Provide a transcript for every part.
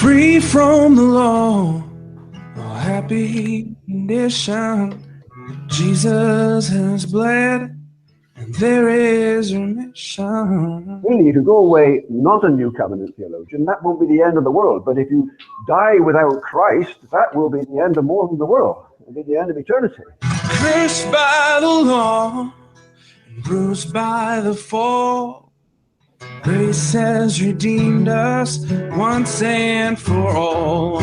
free from the law, a happy condition. Jesus has bled, and there is remission. Really, if you go away not a new covenant theologian, that won't be the end of the world. But if you die without Christ, that will be the end of more than the world. It'll be the end of eternity. Cursed by the law, and bruised by the fall, grace has redeemed us once and for all.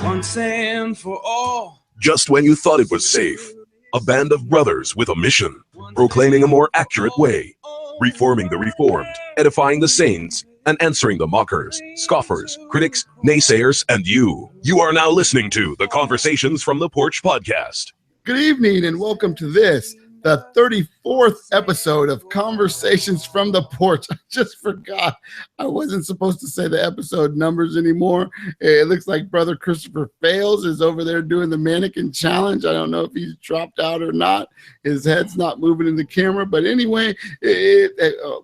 Once and for all. Just when you thought it was safe, a band of brothers with a mission, proclaiming a more accurate way, reforming the reformed, edifying the saints, and answering the mockers, scoffers, critics, naysayers, and you. You are now listening to the Conversations from the Porch podcast. Good evening and welcome to this, the 34th episode of Conversations from the Porch. I just forgot. I wasn't supposed to say the episode numbers anymore. It looks like Brother Christopher Fails is over there doing the mannequin challenge. I don't know if he's dropped out or not. His head's not moving in the camera. But anyway,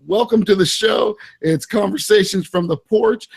welcome to the show. It's Conversations from the Porch.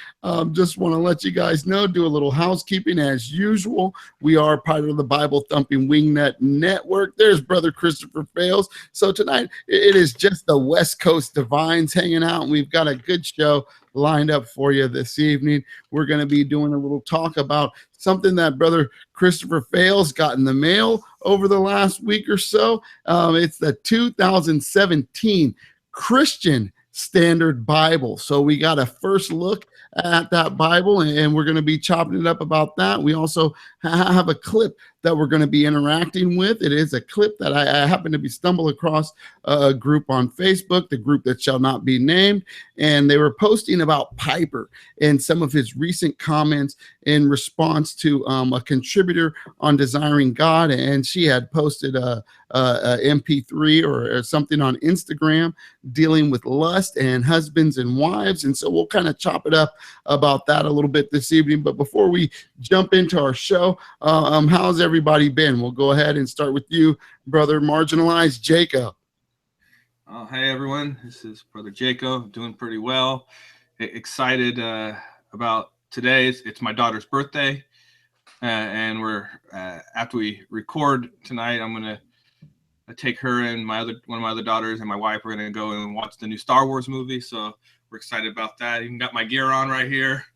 Just want to let you guys know, do a little housekeeping as usual. We are part of the Bible Thumping Wingnut Network. There's Brother Christopher Fails. So tonight it is just the West Coast Divines hanging out, and we've got a good show lined up for you this evening. We're going to be doing a little talk about something that Brother Christopher Fails got in the mail over the last week or so. It's the 2017 Christian Standard Bible. So we got a first look at that Bible, and we're going to be chopping it up about that. We also have a clip that we're going to be interacting with. It is a clip that I happen to be stumbled across a group on Facebook, the group that shall not be named, and they were posting about Piper and some of his recent comments in response to a contributor on Desiring God, and she had posted a MP3 or something on Instagram dealing with lust and husbands and wives, and so we'll kind of chop it up about that a little bit this evening. But before we jump into our show, how's everybody been? We'll go ahead and start with you, Brother Marginalized Jacob. Hey everyone, this is Brother Jacob. Doing pretty well. Excited about today. It's my daughter's birthday, and we're after we record tonight, I'm gonna take her and one of my other daughters and my wife. We're gonna go and watch the new Star Wars movie. So we're excited about that. Even got my gear on right here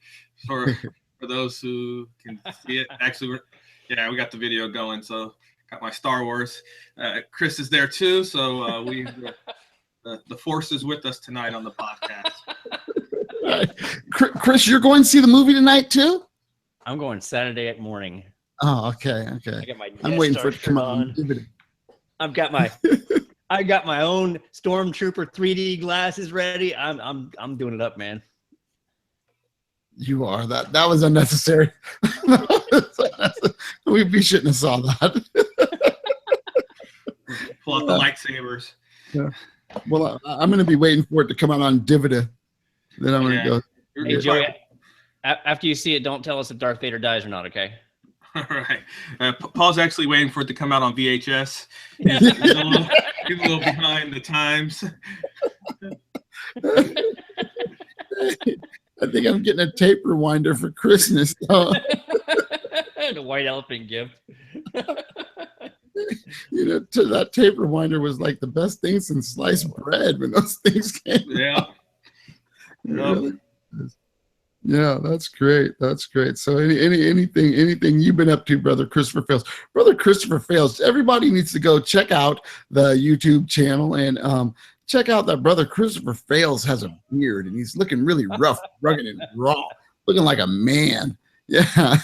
for those who can see it. Actually, we got the video going. So got my Star Wars. Chris is there too. So the force is with us tonight on the podcast. Chris, you're going to see the movie tonight too? I'm going Saturday morning. Oh, okay. I'm waiting for it to come on. I got my own Stormtrooper 3D glasses ready. I'm doing it up, man. You are. That was unnecessary. We shouldn't have saw that. Pull out the lightsabers. Yeah. Well, I'm going to be waiting for it to come out on DVD. Then I'm going to go. Hey, Joey, after you see it, don't tell us if Darth Vader dies or not, okay? All right. Paul's actually waiting for it to come out on VHS. He's a little behind the times. I think I'm getting a tape rewinder for Christmas. The white elephant gift. That tape rewinder was like the best thing since sliced bread when those things came. Yeah. Really? Yeah, that's great. So anything you've been up to, Brother Christopher Fails? Brother Christopher Fails. Everybody needs to go check out the YouTube channel and check out that Brother Christopher Fails has a beard and he's looking really rough, rugged, and raw, looking like a man. Yeah.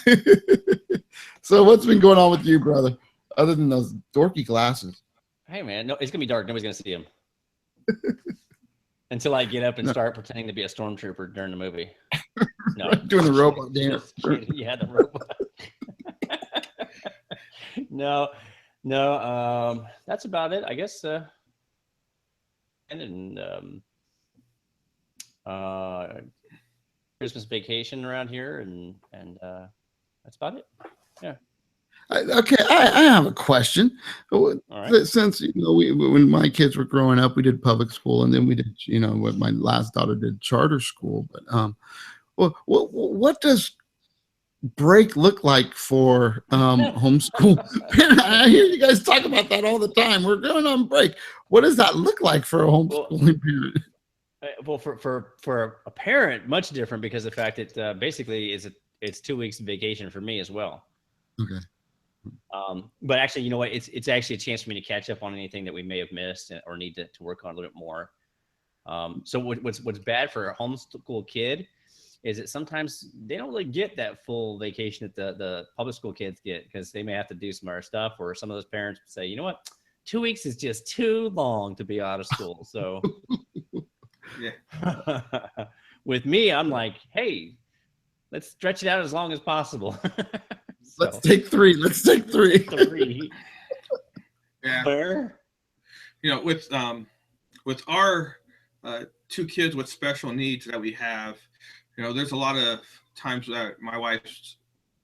So what's been going on with you, brother, other than those dorky glasses? Hey, man, no, it's gonna be dark. Nobody's gonna see him until I get up and start pretending to be a stormtrooper during the movie. No, doing the robot dance. Yeah, the robot. No, that's about it, I guess. And Christmas vacation around here, and that's about it. Yeah. Okay, I have a question. All right. Since when my kids were growing up, we did public school, and then we did what my last daughter did charter school. But what does break look like for homeschool? I hear you guys talk about that all the time. We're going on break. What does that look like for a homeschooling parent? Well, for a parent, much different, because the fact that basically it's 2 weeks of vacation for me as well. Okay. But actually, you know what? It's actually a chance for me to catch up on anything that we may have missed or need to work on a little bit more. So what's bad for a homeschool kid is that sometimes they don't really get that full vacation that the public school kids get, because they may have to do some other stuff, or some of those parents say, you know what, 2 weeks is just too long to be out of school. So Yeah. with me, I'm like, hey, let's stretch it out as long as possible. So, Let's take three. Let's take three. Yeah. Where? You know, with our 2 kids with special needs that we have, you know, there's a lot of times that my wife's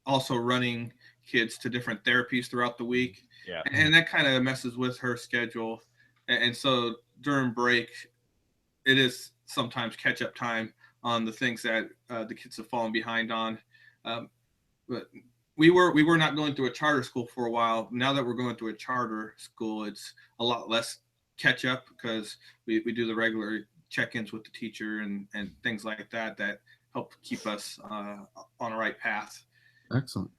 also running kids to different therapies throughout the week. Yeah. And that kind of messes with her schedule. And so during break, it is sometimes catch up time on the things that the kids have fallen behind on. But we were not going through a charter school for a while. Now that we're going through a charter school, it's a lot less catch up, because we do the regular check-ins with the teacher and things like that help keep us on the right path. Excellent.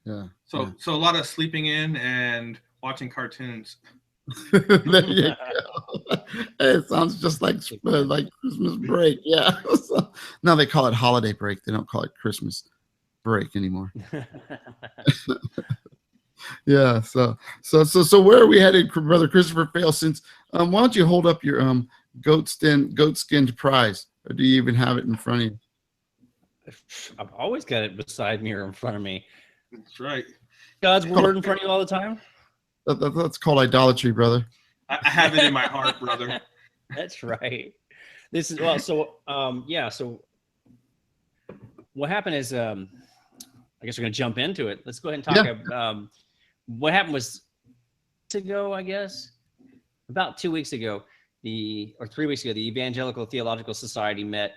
Yeah. So a lot of sleeping in and watching cartoons. There you go. It sounds just like Christmas break. Yeah. So, now they call it holiday break. They don't call it Christmas break anymore. Yeah. So where are we headed, Brother Christopher Fail? Since why don't you hold up your goat skinned prize, or do you even have it in front of you? I've always got it beside me or in front of me. That's right. God's word in front of you all the time. That's called idolatry, brother. I have it in my heart, brother. That's right. This is So what happened is, I guess we're going to jump into it. Let's go ahead and talk. Yeah. What happened was about 2 weeks ago, 3 weeks ago, the Evangelical Theological Society met,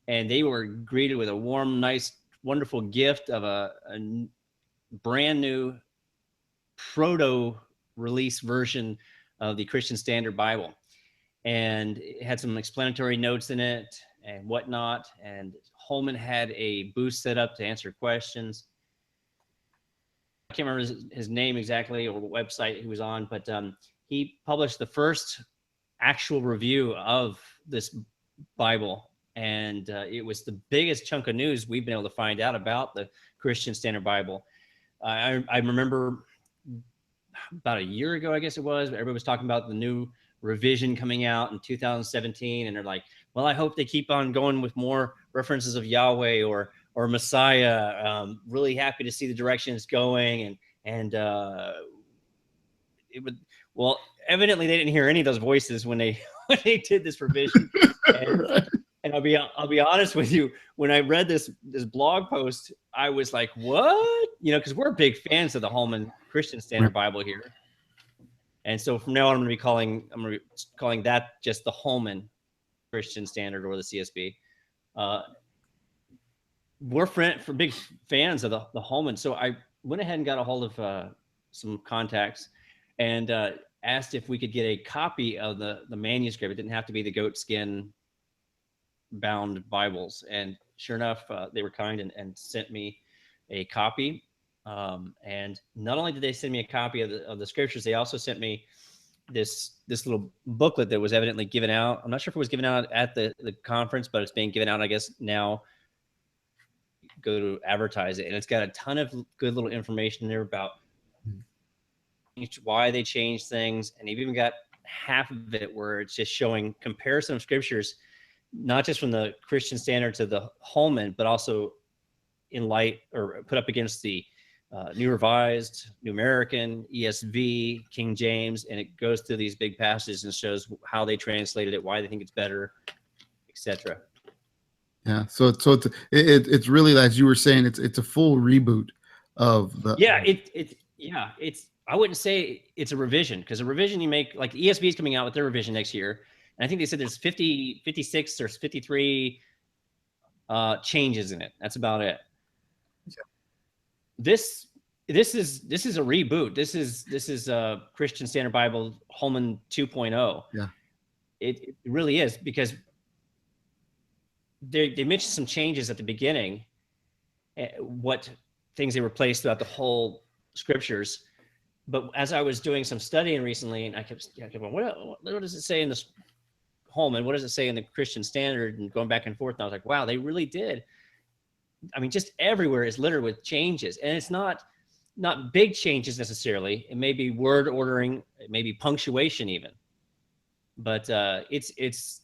and they were greeted with a warm, nice, wonderful gift of a brand new proto-release version of the Christian Standard Bible. And it had some explanatory notes in it and whatnot. And Holman had a booth set up to answer questions. I can't remember his name exactly or what website he was on, but he published the first actual review of this Bible. And it was the biggest chunk of news we've been able to find out about the Christian Standard Bible. I remember about a year ago, I guess it was, everybody was talking about the new revision coming out in 2017. And they're like, well, I hope they keep on going with more references of Yahweh or Messiah. Really happy to see the direction it's going. And it would, well, evidently they didn't hear any of those voices when they did this revision. And I'll be honest with you, when I read this blog post, I was like, what? You know, because we're big fans of the Holman Christian Standard Bible here. And so from now on, I'm going to be calling that just the Holman Christian Standard, or the CSB. We're big fans of the Holman. So I went ahead and got a hold of some contacts and asked if we could get a copy of the manuscript. It didn't have to be the goat skin bound Bibles. And sure enough, they were kind and sent me a copy. And not only did they send me a copy of the scriptures, they also sent me this little booklet that was evidently given out. I'm not sure if it was given out at the conference, but it's being given out, I guess, now. Go to advertise it. And it's got a ton of good little information in there about why they changed things. And they've even got half of it where it's just showing comparison of scriptures, not just from the Christian Standard to the Holman, but also in light or put up against the New Revised, New American, ESV, King James, and it goes through these big passages and shows how they translated it, why they think it's better, etc. Yeah, so it's really, as you were saying, it's a full reboot of the. Yeah, it's I wouldn't say it's a revision, because a revision you make, like the ESV is coming out with their revision next year, and I think they said there's 56 or 53 changes in it. That's about it. this is a reboot. This is a Christian Standard Bible Holman 2.0. Yeah, it really is, because they mentioned some changes at the beginning, what things they replaced throughout the whole scriptures. But as I was doing some studying recently, and I kept going, what does it say in this Holman? What does it say in the Christian Standard? And going back and forth, and I was like, wow, they really did. I mean, just everywhere is littered with changes, and it's not big changes necessarily. It may be word ordering, it may be punctuation even, but it's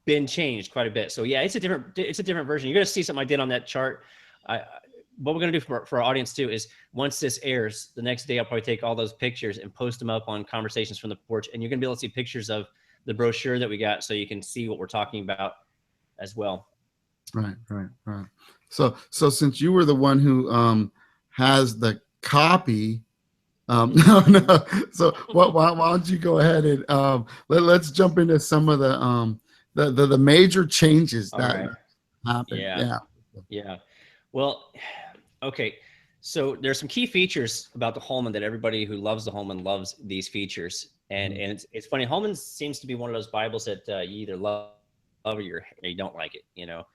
been changed quite a bit. So yeah, it's a different version. You're going to see something I did on that chart. What we're going to do for our audience too is, once this airs, the next day I'll probably take all those pictures and post them up on Conversations from the Porch, and you're going to be able to see pictures of the brochure that we got, so you can see what we're talking about as well. Right. So since you were the one who has the copy, no. So why don't you go ahead and let's jump into some of the major changes that happened. Yeah. Well, okay. So there's some key features about the Holman that everybody who loves the Holman loves these features. And it's funny, Holman seems to be one of those Bibles that you either love or you don't like it, you know.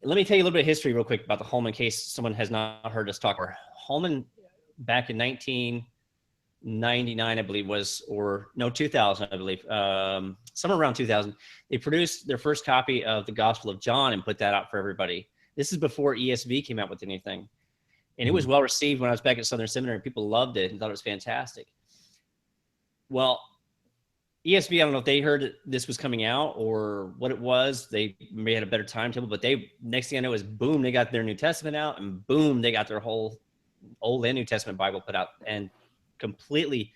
Let me tell you a little bit of history real quick about the Holman, in case someone has not heard us talk. Holman, back in 1999, I believe 2000, I believe, somewhere around 2000, they produced their first copy of the Gospel of John and put that out for everybody. This is before ESV came out with anything. And it was well received when I was back at Southern Seminary. People loved it and thought it was fantastic. Well, ESV, I don't know if they heard that this was coming out or what it was. They may had a better timetable, but next thing I know is boom, they got their New Testament out, and boom, they got their whole Old and New Testament Bible put out, and completely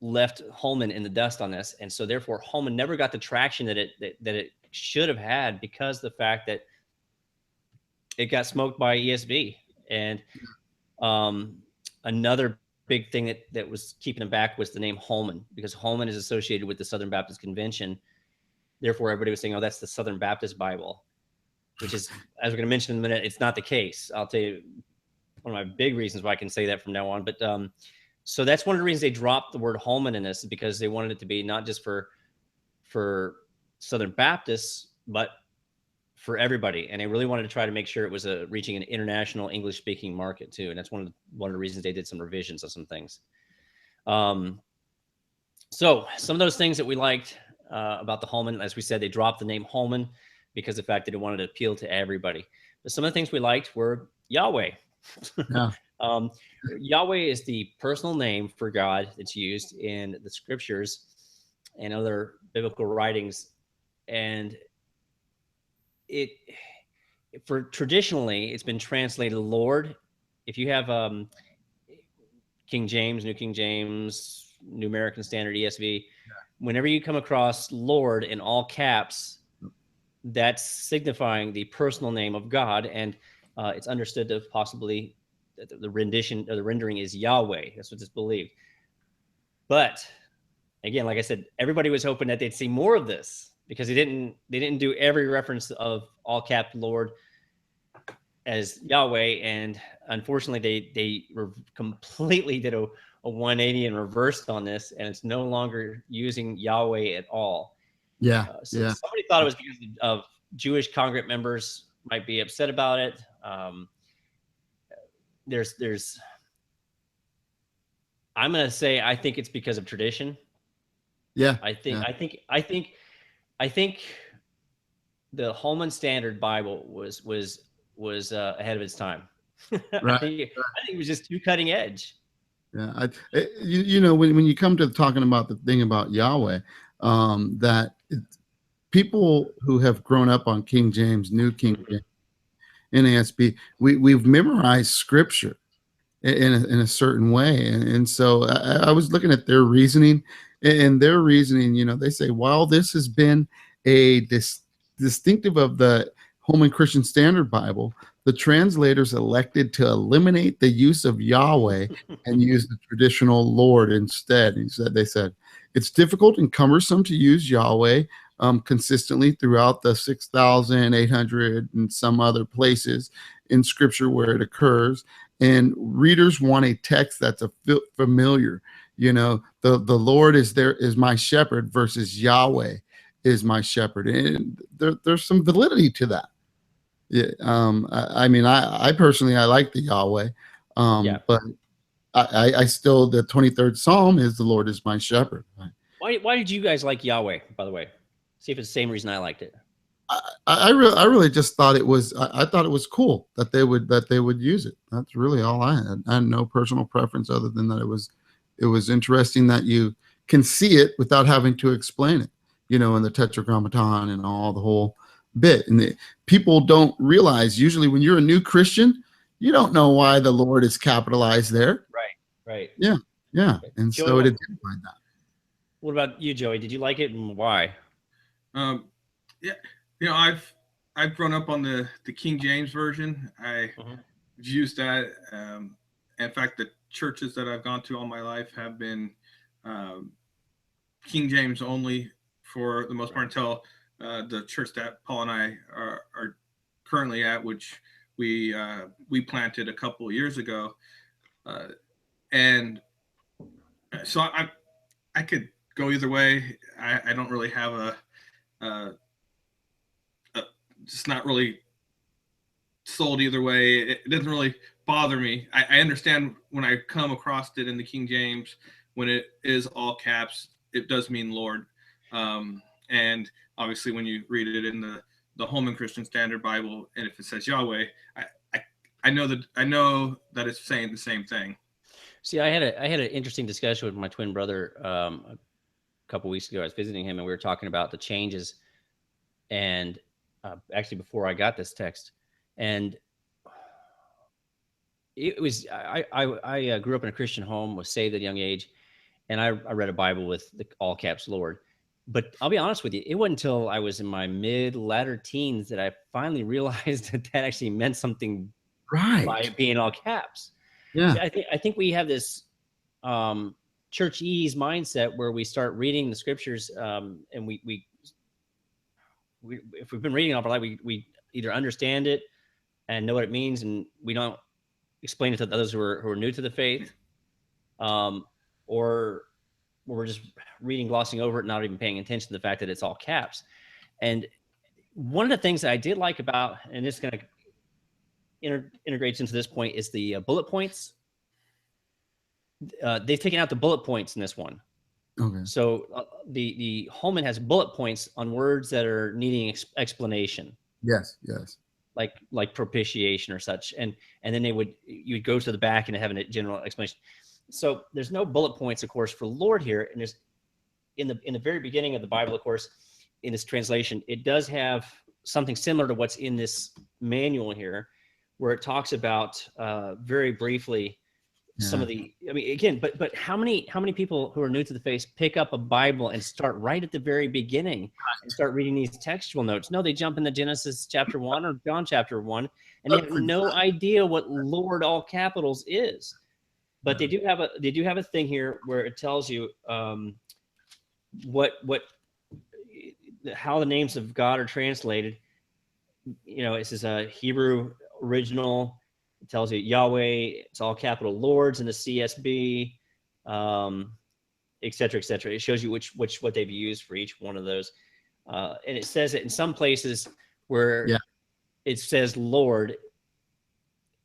left Holman in the dust on this. And so therefore Holman never got the traction that it should have had, because of the fact that it got smoked by ESV. And another big thing that was keeping them back was the name Holman, because Holman is associated with the Southern Baptist Convention. Therefore, everybody was saying, oh, that's the Southern Baptist Bible, which is, as we're going to mention in a minute, it's not the case. I'll tell you one of my big reasons why I can say that from now on. But so that's one of the reasons they dropped the word Holman in this, because they wanted it to be not just for Southern Baptists, but for everybody. And they really wanted to try to make sure it was reaching an international English speaking market too. And that's one of the reasons they did some revisions of some things. So some of those things that we liked about the Holman, as we said, they dropped the name Holman because of the fact that they wanted to appeal to everybody. But some of the things we liked were Yahweh. Yeah. Yahweh is the personal name for God that's used in the scriptures and other biblical writings. And traditionally, it's been translated Lord. If you have King James, New King James, New American Standard, ESV, whenever you come across Lord in all caps, that's signifying the personal name of God, and it's understood to possibly the rendition or the rendering is Yahweh. That's what's believed. But again, like I said, everybody was hoping that they'd see more of this, because they didn't do every reference of all cap Lord as Yahweh, and unfortunately they completely did a 180 and reversed on this, and it's no longer using Yahweh at all. Somebody thought it was because of Jewish congregant members might be upset about it. I'm gonna say I think it's because of tradition. I think the Holman Standard Bible was ahead of its time. Right. I think it was just too cutting edge. Yeah, when you come to talking about the thing about Yahweh, people who have grown up on King James, New King James, NASB, we've memorized scripture in a certain way, and so I was looking at their reasoning, and their reasoning, they say, while this has been a distinctive of the Holman Christian Standard Bible, the translators elected to eliminate the use of Yahweh and use the traditional Lord instead. They said, it's difficult and cumbersome to use Yahweh consistently throughout the 6,800 and some other places in Scripture where it occurs. And readers want a text that's familiar. You know, the Lord is my shepherd versus Yahweh is my shepherd, and there's some validity to that. Yeah, I mean, I personally I like the Yahweh, but I still, the 23rd Psalm is the Lord is my shepherd. Why did you guys like Yahweh, by the way? See if it's the same reason I liked it. I really just thought it was, I thought it was cool that they would use it. That's really all I had. I had no personal preference other than that it was interesting that you can see it without having to explain it, you know, in the Tetragrammaton and all the whole bit. And people don't realize, usually when you're a new Christian, you don't know why the Lord is capitalized there. Right. Yeah. Okay. And Joey, so it identified that. What about you, Joey? Did you like it, and why? Yeah, you know, I've grown up on the King James version. I used that. In fact, the churches that I've gone to all my life have been King James only for the most part, until the church that Paul and I are currently at, which we planted a couple of years ago, and so I could go either way. I don't really have just not really sold either way. It doesn't really bother me. I understand when I come across it in the King James, when it is all caps, it does mean Lord. And obviously when you read it in the Holman Christian Standard Bible, and if it says Yahweh, I know that it's saying the same thing. See, I had an interesting discussion with my twin brother a couple weeks ago. I was visiting him, and we were talking about the changes, and actually before I got this text, and it was I grew up in a Christian home, was saved at a young age, and I read a Bible with the all caps Lord. But I'll be honest with you, it wasn't until I was in my latter teens that I finally realized that actually meant something by it being all caps. Yeah. See, I think we have this churchese mindset where we start reading the scriptures, and we if we've been reading all our life, we either understand it and know what it means, and we don't explain it to others who are new to the faith, or we're just reading, glossing over it, not even paying attention to the fact that it's all caps. And one of the things that I did like about, and this kind of integrates into this point, is the bullet points. They've taken out the bullet points in this one. Okay. So the Holman has bullet points on words that are needing explanation. Yes. Like propitiation or such, and then you'd go to the back and have a general explanation. So there's no bullet points, of course, for Lord here. And there's in the very beginning of the Bible, of course, in this translation, it does have something similar to what's in this manual here, where it talks about very briefly some of the, I mean, again, but how many people who are new to the faith pick up a Bible and start right at the very beginning and start reading these textual notes? No, they jump into Genesis chapter 1 or John chapter 1, and they have no idea what Lord all capitals is. But they do have a thing here where it tells you how the names of God are translated. You know, it says a Hebrew original. It tells you Yahweh, it's all capital Lords in the CSB, et cetera, et cetera. It shows you what they've used for each one of those. And it says it in some places where it says Lord,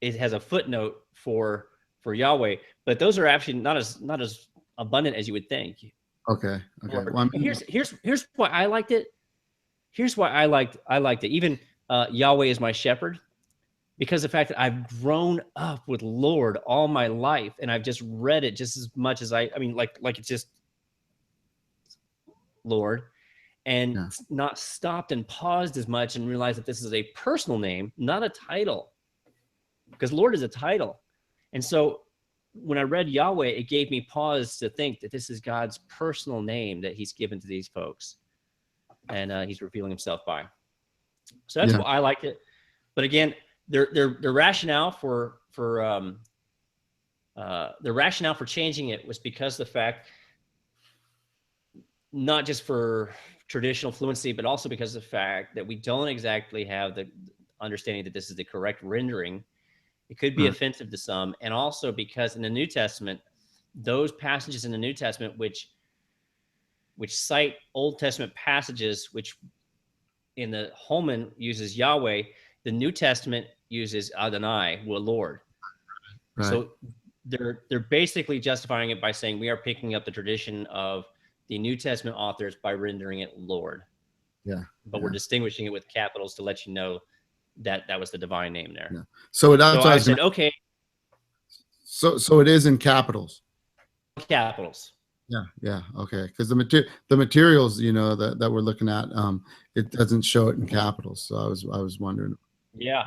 it has a footnote for Yahweh, but those are actually not as abundant as you would think. Okay. Well, I mean, here's why I liked it. Here's why I liked it. Even Yahweh is my shepherd. Because the fact that I've grown up with Lord all my life, and I've just read it just as much as I mean, like it's just Lord, and not stopped and paused as much and realized that this is a personal name, not a title, because Lord is a title. And so when I read Yahweh, it gave me pause to think that this is God's personal name that he's given to these folks, and he's revealing himself by. So that's why I liked it. But again, their rationale for changing it was because the fact, not just for traditional fluency, but also because of the fact that we don't exactly have the understanding that this is the correct rendering. It could be offensive to some. And also because in the New Testament, those passages in the New Testament, which cite Old Testament passages, which in the Holman uses Yahweh, the New Testament uses Adonai, well, Lord. Right. So they're basically justifying it by saying we are picking up the tradition of the New Testament authors by rendering it Lord. Yeah. But we're distinguishing it with capitals to let you know that that was the divine name there. Yeah. So I said, okay. So it is in capitals. Capitals. Yeah. Okay. Because the materials, that we're looking at, it doesn't show it in capitals. So I was wondering. Yeah.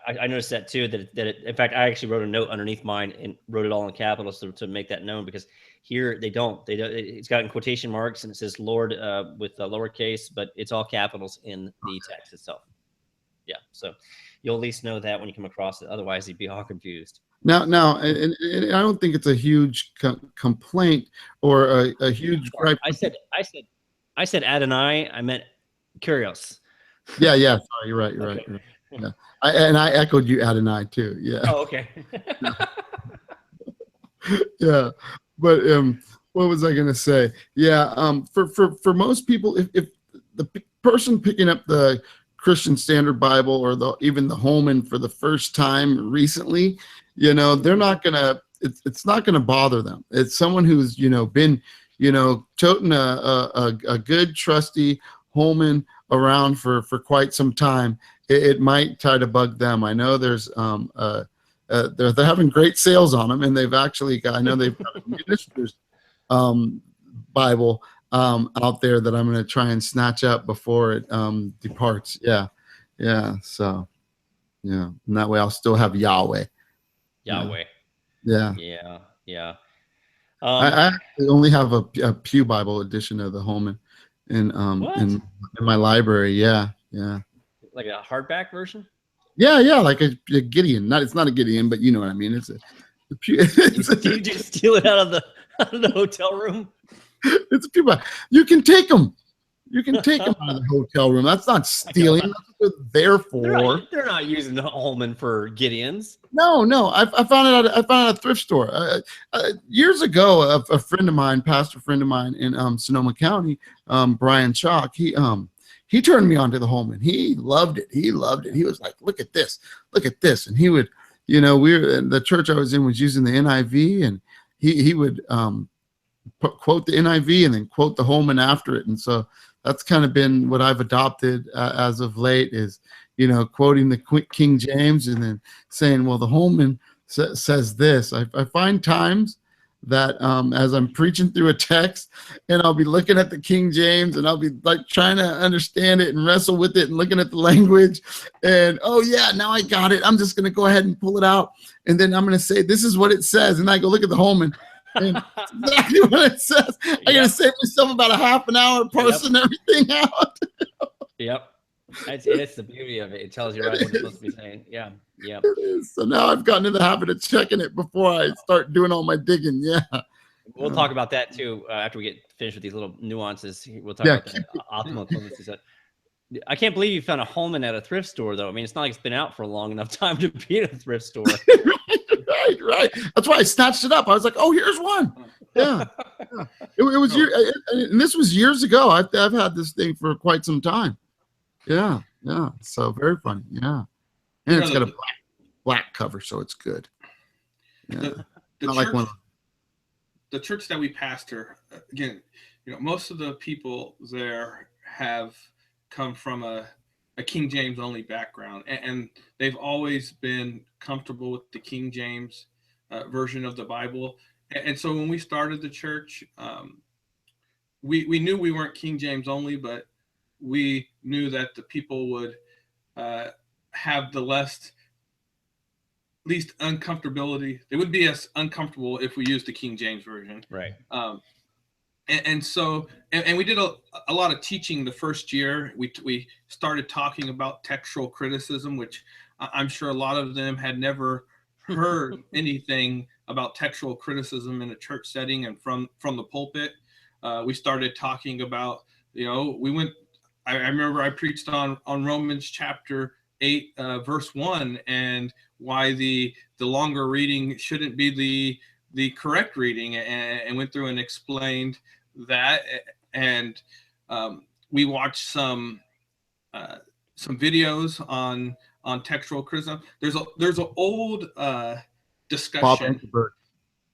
I noticed that too. In fact, I actually wrote a note underneath mine and wrote it all in capitals to make that known, because here they don't. It's got in quotation marks and it says Lord with a lowercase, but it's all capitals in the text itself. Yeah. So you'll at least know that when you come across it. Otherwise, you'd be all confused. Now, and I don't think it's a huge complaint or a huge gripe. I said Adonai. I meant Kyrios. Yeah. Sorry, you're right. You're right. Yeah. I echoed you, Adonai, too. Yeah. Oh, okay. Yeah. But what was I going to say? Yeah. For most people, if the person picking up the Christian Standard Bible or even the Holman for the first time recently, they're not gonna. It's not gonna bother them. It's someone who's been toting a good trusty Holman around for quite some time. It might try to bug them. I know there's they're having great sales on them, and they've actually got. I know they've got a minister's Bible out there that I'm going to try and snatch up before it departs. Yeah. So, and that way I'll still have Yahweh. Yeah. I actually only have a Pew Bible edition of the Holman in my library. Yeah. Like a hardback version. Yeah, like a Gideon. It's not a Gideon, but you know what I mean. It's a Pew. You just steal it out of the hotel room. It's a Pew Bible. You can take them. You can take them out of the hotel room. That's not stealing. That's what they're there for. They're not using the Holman for Gideons. No. I found it at a thrift store years ago. A friend of mine, pastor friend of mine in Sonoma County, Brian Chalk. He turned me on to the Holman. He loved it. He was like, look at this, and he would, the church I was in was using the NIV, and he would quote the NIV and then quote the Holman after it, and so that's kind of been what I've adopted as of late is, quoting the King James and then saying, well, the Holman says this. I find times that as I'm preaching through a text and I'll be looking at the King James and I'll be like trying to understand it and wrestle with it and looking at the language and, oh yeah, now I got it. I'm just going to go ahead and pull it out. And then I'm going to say, this is what it says. And I go look at the Holman. And exactly what it says. I gotta save myself about a half an hour parsing everything out. Yep. It's the beauty of it. It tells you right what it's supposed to be saying. Yeah. So now I've gotten in the habit of checking it before I start doing all my digging. Yeah. We'll talk about that too after we get finished with these little nuances. We'll talk about the optimal equivalencies. I can't believe you found a Holman at a thrift store, though. I mean, it's not like it's been out for a long enough time to be at a thrift store. Right. That's why I snatched it up. I was like, oh, here's one. Yeah. It was and this was years ago. I've had this thing for quite some time. Yeah. So very funny. Yeah. And it's got a black cover, so it's good. Yeah. The church that we pastor, again, most of the people there have come from a King James only background, and they've always been comfortable with the King James version of the Bible. And so when we started the church, we knew we weren't King James only, but we knew that the people would have the least uncomfortability. They would be as uncomfortable if we used the King James version. Right. And so we did a lot of teaching the first year. We started talking about textual criticism, which I'm sure a lot of them had never heard anything about textual criticism in a church setting and from the pulpit. We started talking about we went. I remember I preached on Romans chapter 8, verse 1, and why the longer reading shouldn't be the correct reading, and went through and explained that. And we watched some videos on textual criticism. There's an old discussion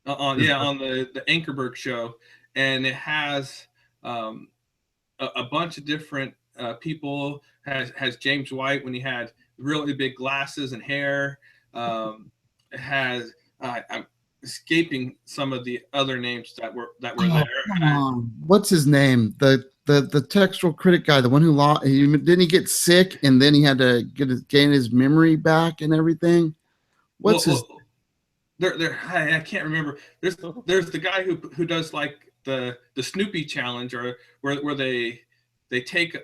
on the Ankerberg show, and it has a bunch of different people. Has James White when he had really big glasses and hair. Has I'm escaping some of the other names that were there. Come on. What's his name? The textual critic guy, the one who lost. Didn't he get sick and then he had to gain his memory back and everything? I can't remember. There's the guy who does like the Snoopy challenge, or where they take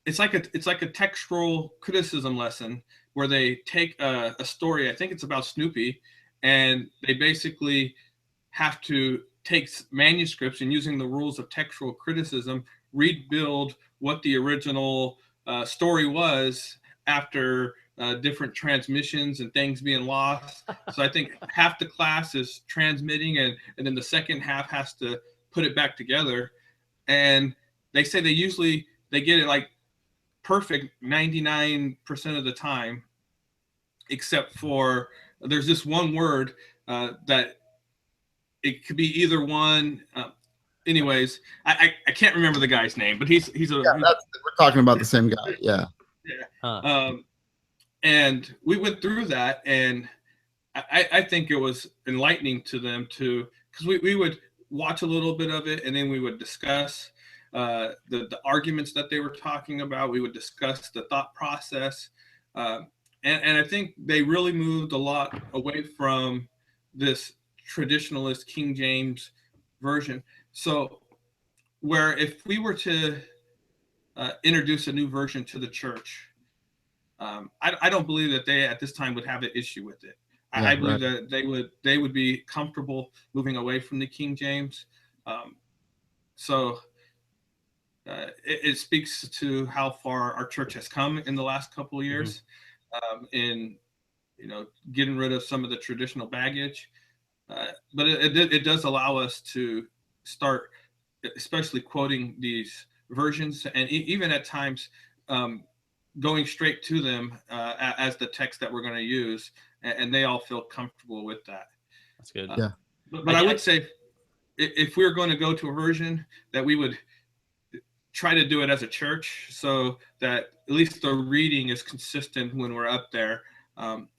it's like a textual criticism lesson where they take a story. I think it's about Snoopy, and they basically have to take manuscripts and, using the rules of textual criticism, rebuild what the original story was after different transmissions and things being lost. So I think half the class is transmitting, and then the second half has to put it back together. And they say they get it like perfect 99% of the time, except for there's this one word that it could be either one. Anyways, I can't remember the guy's name, but we're talking about the same guy. Yeah. And we went through that, and I think it was enlightening to them too, because we would watch a little bit of it, and then we would discuss the arguments that they were talking about. We would discuss the thought process, and I think they really moved a lot away from this traditionalist King James version. So where if we were to introduce a new version to the church, I don't believe that they at this time would have an issue with it. I believe that they would be comfortable moving away from the King James. It speaks to how far our church has come in the last couple of years, in getting rid of some of the traditional baggage. But it does allow us to start, especially quoting these versions, and even at times going straight to them as the text that we're going to use, and they all feel comfortable with that. That's good. Yeah. But I would say if we're going to go to a version, that we would try to do it as a church, so that at least the reading is consistent when we're up there.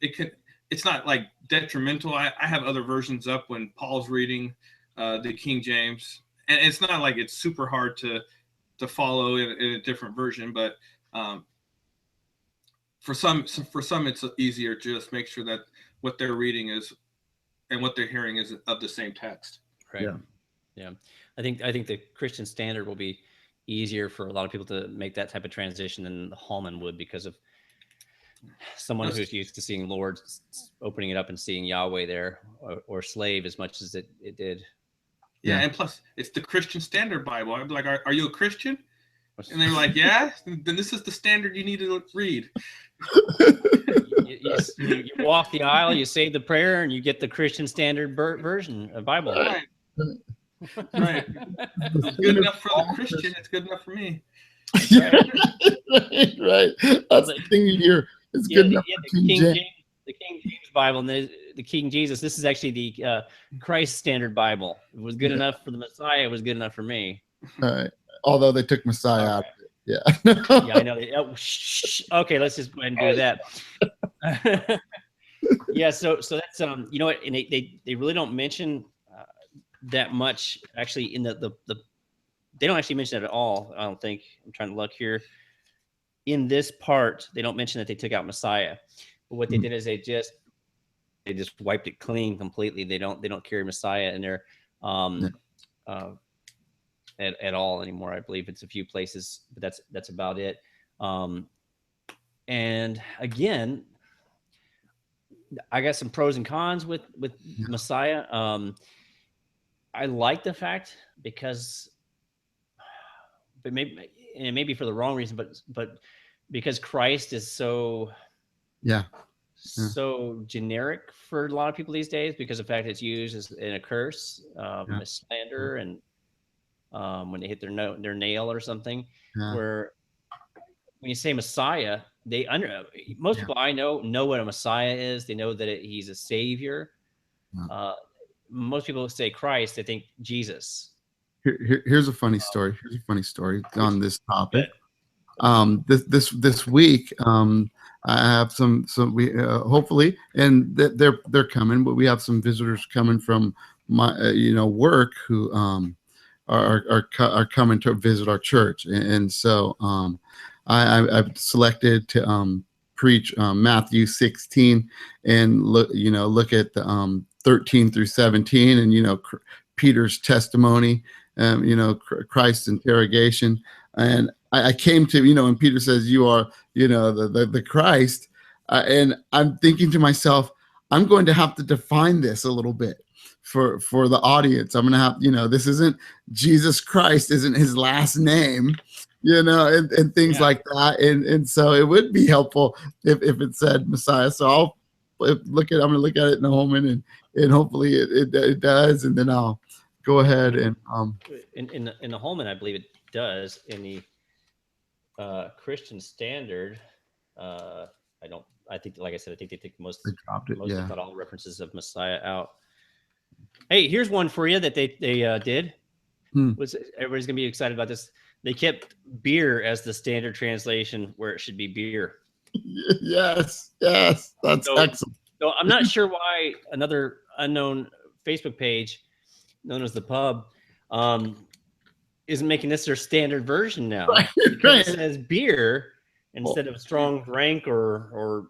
It's not like detrimental. I have other versions up when Paul's reading the King James, and it's not like it's super hard to follow in a different version, but for some it's easier to just make sure that what they're reading is and what they're hearing is of the same text. Right. Yeah. I think the Christian Standard will be easier for a lot of people to make that type of transition than the Holman would, because of someone who's used to seeing Lord opening it up and seeing Yahweh there, or slave, as much as it did. Yeah, and plus it's the Christian Standard Bible. I'd be like, are you a Christian? And they're like, yeah. Then this is the standard you need to read. You walk the aisle, you say the prayer, and you get the Christian Standard version of Bible. Right. Right. It's good enough for the Christian. It's good enough for me. Right. That's the thing you hear. It's good enough for King James. The King James Bible and the King Jesus. This is actually the Christ Standard Bible. It was good enough for the Messiah. It was good enough for me. All right. Although they took Messiah out of it. Yeah. Yeah, I know. Okay, let's just go ahead and do that. Yeah, so that's you know what, and they really don't mention that much actually in the they don't actually mention it at all. I don't think. I'm trying to look here. In this part, they don't mention that they took out Messiah. But what they did is they just wiped it clean completely. They don't carry Messiah in there at all anymore. I believe it's a few places, but that's about it. And again, I got some pros and cons with Messiah. I like the fact, because but maybe, and maybe for the wrong reason, but because Christ is so generic for a lot of people these days, because of the fact it's used as in a curse, as slander, and when they hit their nail or something, where when you say Messiah, most people I know what a Messiah is. They know that he's a savior. Most people say Christ, they think Jesus. Here's a funny story. On this topic. This week, I have some we hopefully, and they're coming, but we have some visitors coming from my work who are coming to visit our church, and so I've selected to preach Matthew 16 and look at the 13 through 17, and Peter's testimony, Christ's interrogation. And I came to, when Peter says, you are, the Christ, and I'm thinking to myself, I'm going to have to define this a little bit for the audience. I'm going to have, this isn't Jesus Christ, isn't his last name, and things like that. And so it would be helpful if it said Messiah. So I'm going to look at it in a moment, and hopefully it does. And then I'll go ahead and, in the Holman, I believe it does. In the Christian Standard, I think, like I said, I think they take most, if not all, references of Messiah out. Hey, here's one for you that they did. Everybody's gonna be excited about this. They kept beer as the standard translation where it should be beer. Yes, that's excellent. So I'm not sure why another unknown Facebook page known as The Pub isn't making this their standard version now. It says beer instead of strong drink or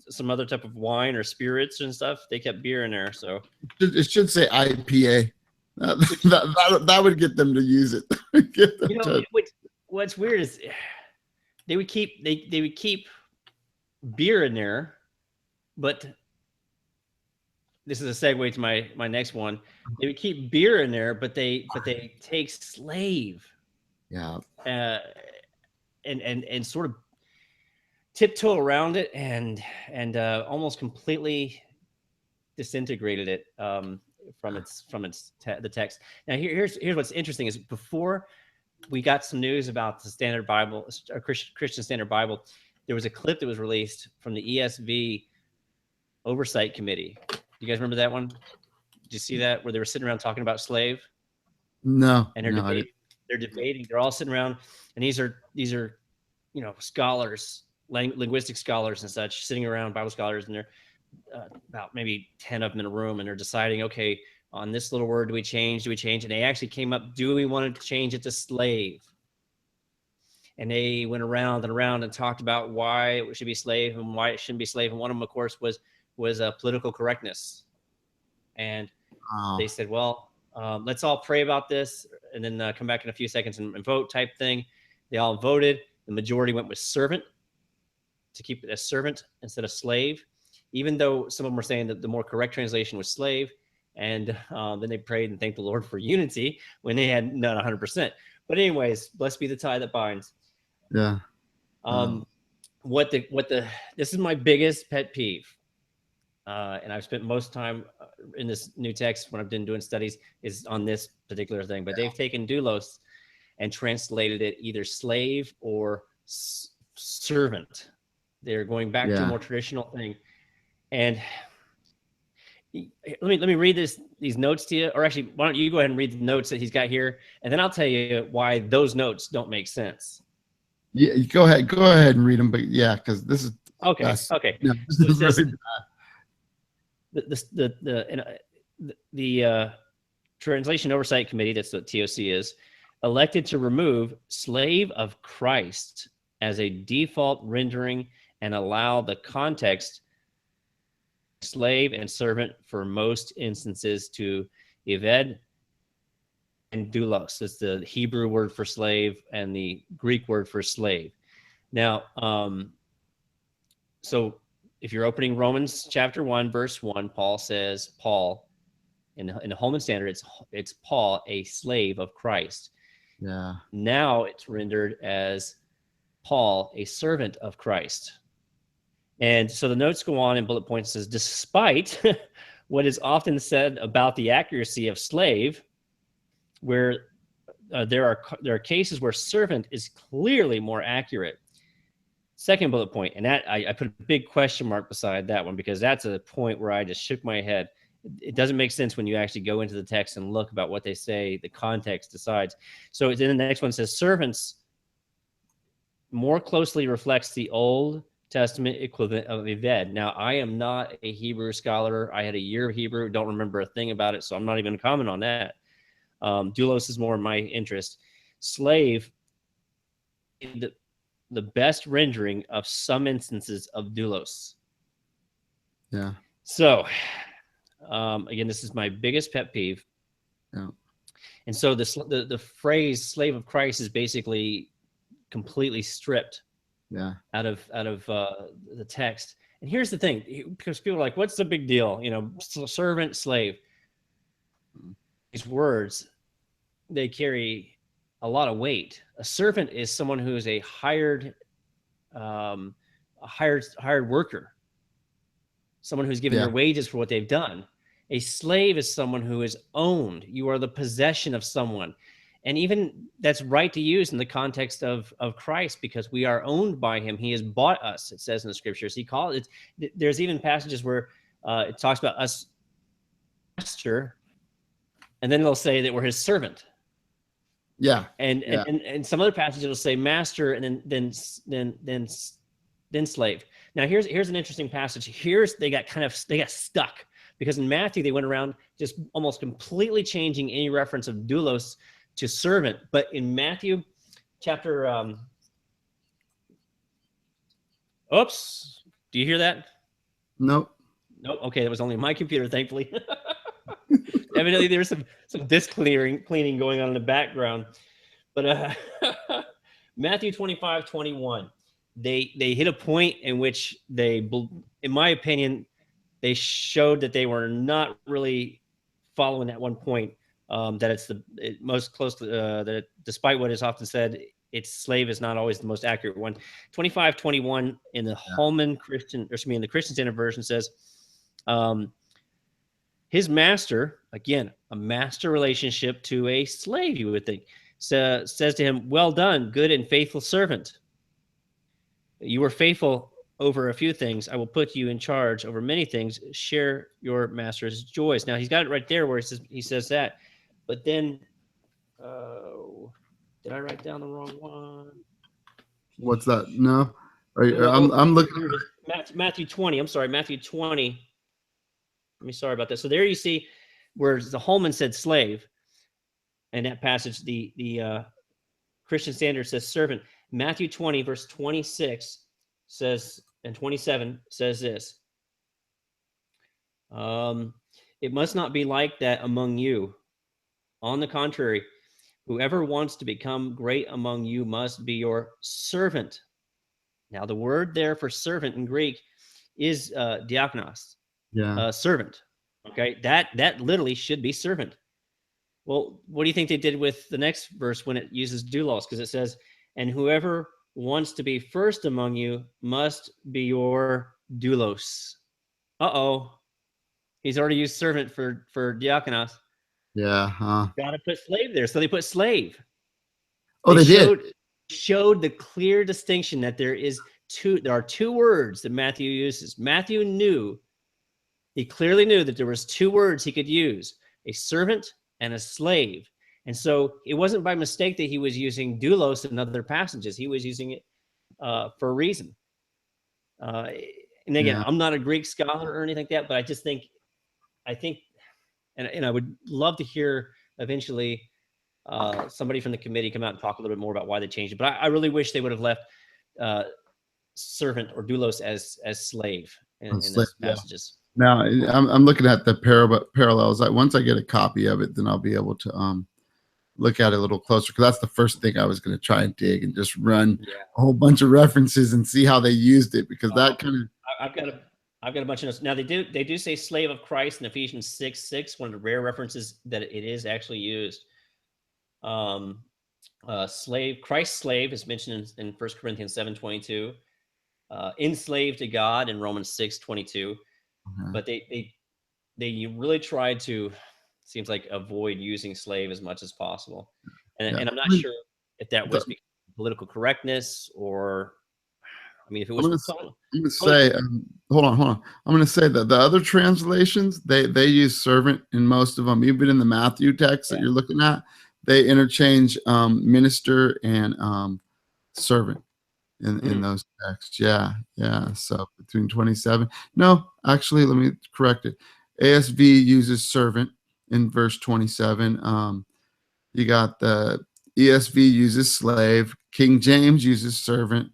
some other type of wine or spirits and stuff. They kept beer in there, so it should say IPA. That would get them to use it. What's weird is they would keep beer in there, but this is a segue to my next one. They would keep beer in there, but they take slave. Yeah. And sort of tiptoe around it and almost completely disintegrated it from the text. Now here's what's interesting is before we got some news about the Standard Bible, or Christian Standard Bible, there was a clip that was released from the ESV Oversight Committee. You guys remember that one? Did you see that, where they were sitting around talking about slave? No. And they're debating. They're all sitting around, and these are scholars, linguistic scholars and such, sitting around, Bible scholars, and they're about maybe 10 of them in a room, and they're deciding, okay, on this little word, do we change? And they actually came up, do we want to change it to slave? And they went around and around and talked about why it should be slave and why it shouldn't be slave. And one of them, of course, was political correctness. And they said, well, let's all pray about this and then come back in a few seconds and vote type thing. They all voted. The majority went with servant, to keep it as servant instead of slave, even though some of them were saying that the more correct translation was slave. And then they prayed and thanked the Lord for unity when they had not 100%. But anyways, blessed be the tie that binds. Yeah. This is my biggest pet peeve. And I've spent most time in this new text when I've been doing studies is on this particular thing, but they've taken doulos and translated it either slave or servant. They're going back to a more traditional thing. And let me read these notes to you, or actually, why don't you go ahead and read the notes that he's got here, and then I'll tell you why those notes don't make sense. Yeah, go ahead and read them, but because this is okay. No, this is very bad. The Translation Oversight Committee, that's what TOC is, elected to remove slave of Christ as a default rendering and allow the context slave and servant for most instances to eved and doulos. That's the Hebrew word for slave and the Greek word for slave. Now, so if you're opening Romans chapter 1, verse 1, Paul says, in the Holman Standard, it's Paul, a slave of Christ. Yeah. Now it's rendered as Paul, a servant of Christ. And so the notes go on in bullet points, says, despite what is often said about the accuracy of slave, where there are cases where servant is clearly more accurate. Second bullet point, and that I put a big question mark beside that one, because that's a point where I just shook my head. It doesn't make sense when you actually go into the text and look about what they say. The context decides. So then the next one says servants more closely reflects the Old Testament equivalent of Eved. Now, I am not a Hebrew scholar. I had a year of Hebrew, don't remember a thing about it, so I'm not even going to comment on that. Doulos is more in my interest. Slave, the best rendering of some instances of doulos. Yeah. So, again, this is my biggest pet peeve. Yeah. And so the phrase "slave of Christ" is basically completely stripped. Yeah. Out of the text. And here's the thing, because people are like, "What's the big deal?" You know, servant, slave. These words, they carry a lot of weight. A servant is someone who is a hired worker, someone who's given their wages for what they've done. A slave is someone who is owned. You are the possession of someone. And even that's right to use in the context of Christ, because we are owned by him. He has bought us, it says in the scriptures. He called it. There's even passages where it talks about us, master, and then they'll say that we're his servant. Yeah. And some other passages will say master and then slave. Now here's an interesting passage. They got stuck, because in Matthew they went around just almost completely changing any reference of doulos to servant. But in Matthew chapter oops, do you hear that? Nope. Okay, that was only my computer, thankfully. Evidently there's some disk cleaning going on in the background. But Matthew 25:21, they hit a point in which they, in my opinion, they showed that they were not really following that one point, that it's most close to that despite what is often said, its slave is not always the most accurate one. 25:21 in the Holman Christian, in the Christian Standard Version says, his master, again, a master relationship to a slave, you would think, says to him, "Well done, good and faithful servant. You were faithful over a few things. I will put you in charge over many things. Share your master's joys." Now, he's got it right there where he says that. But then, did I write down the wrong one? What's that? No. I'm looking. Matthew 20. I'm sorry, Matthew 20. Sorry about that. So there you see where the Holman said slave. In that passage, the Christian Standard says servant. Matthew 20, verse 26 says, and 27 says this. It must not be like that among you. On the contrary, whoever wants to become great among you must be your servant. Now, the word there for servant in Greek is diakonos. Servant. Okay, that literally should be servant. Well, what do you think they did with the next verse when it uses doulos? Because it says, and whoever wants to be first among you must be your doulos. He's already used servant for diakonos. Yeah. Got to put slave there. So they put slave. Showed the clear distinction that there are two words that Matthew uses. Matthew clearly knew that there was two words he could use, a servant and a slave. And so it wasn't by mistake that he was using doulos in other passages. He was using it for a reason. And again, I'm not a Greek scholar or anything like that, but I think, and I would love to hear eventually somebody from the committee come out and talk a little bit more about why they changed it. But I really wish they would have left servant or doulos as slave in those passages. Now I'm looking at the parallels. Once I get a copy of it, then I'll be able to look at it a little closer, because that's the first thing I was going to try and dig and just run a whole bunch of references and see how they used it, because that kind of. I've got a bunch of notes. Now they do say slave of Christ in Ephesians 6:6, one of the rare references that it is actually used. Slave, Christ's slave is mentioned in 1 Corinthians 7:22. Enslaved to God in Romans 6:22. But they really tried to, seems like, avoid using slave as much as possible. And I'm not sure if that was because of political correctness, or, I mean, if it was. I'm gonna say, hold on. I'm gonna say that the other translations, they use servant in most of them. Even in the Matthew text that you're looking at, they interchange minister and servant in those texts. Yeah. So between 27. No, actually, let me correct it. ASV uses servant in verse 27. You got the ESV uses slave. King James uses servant.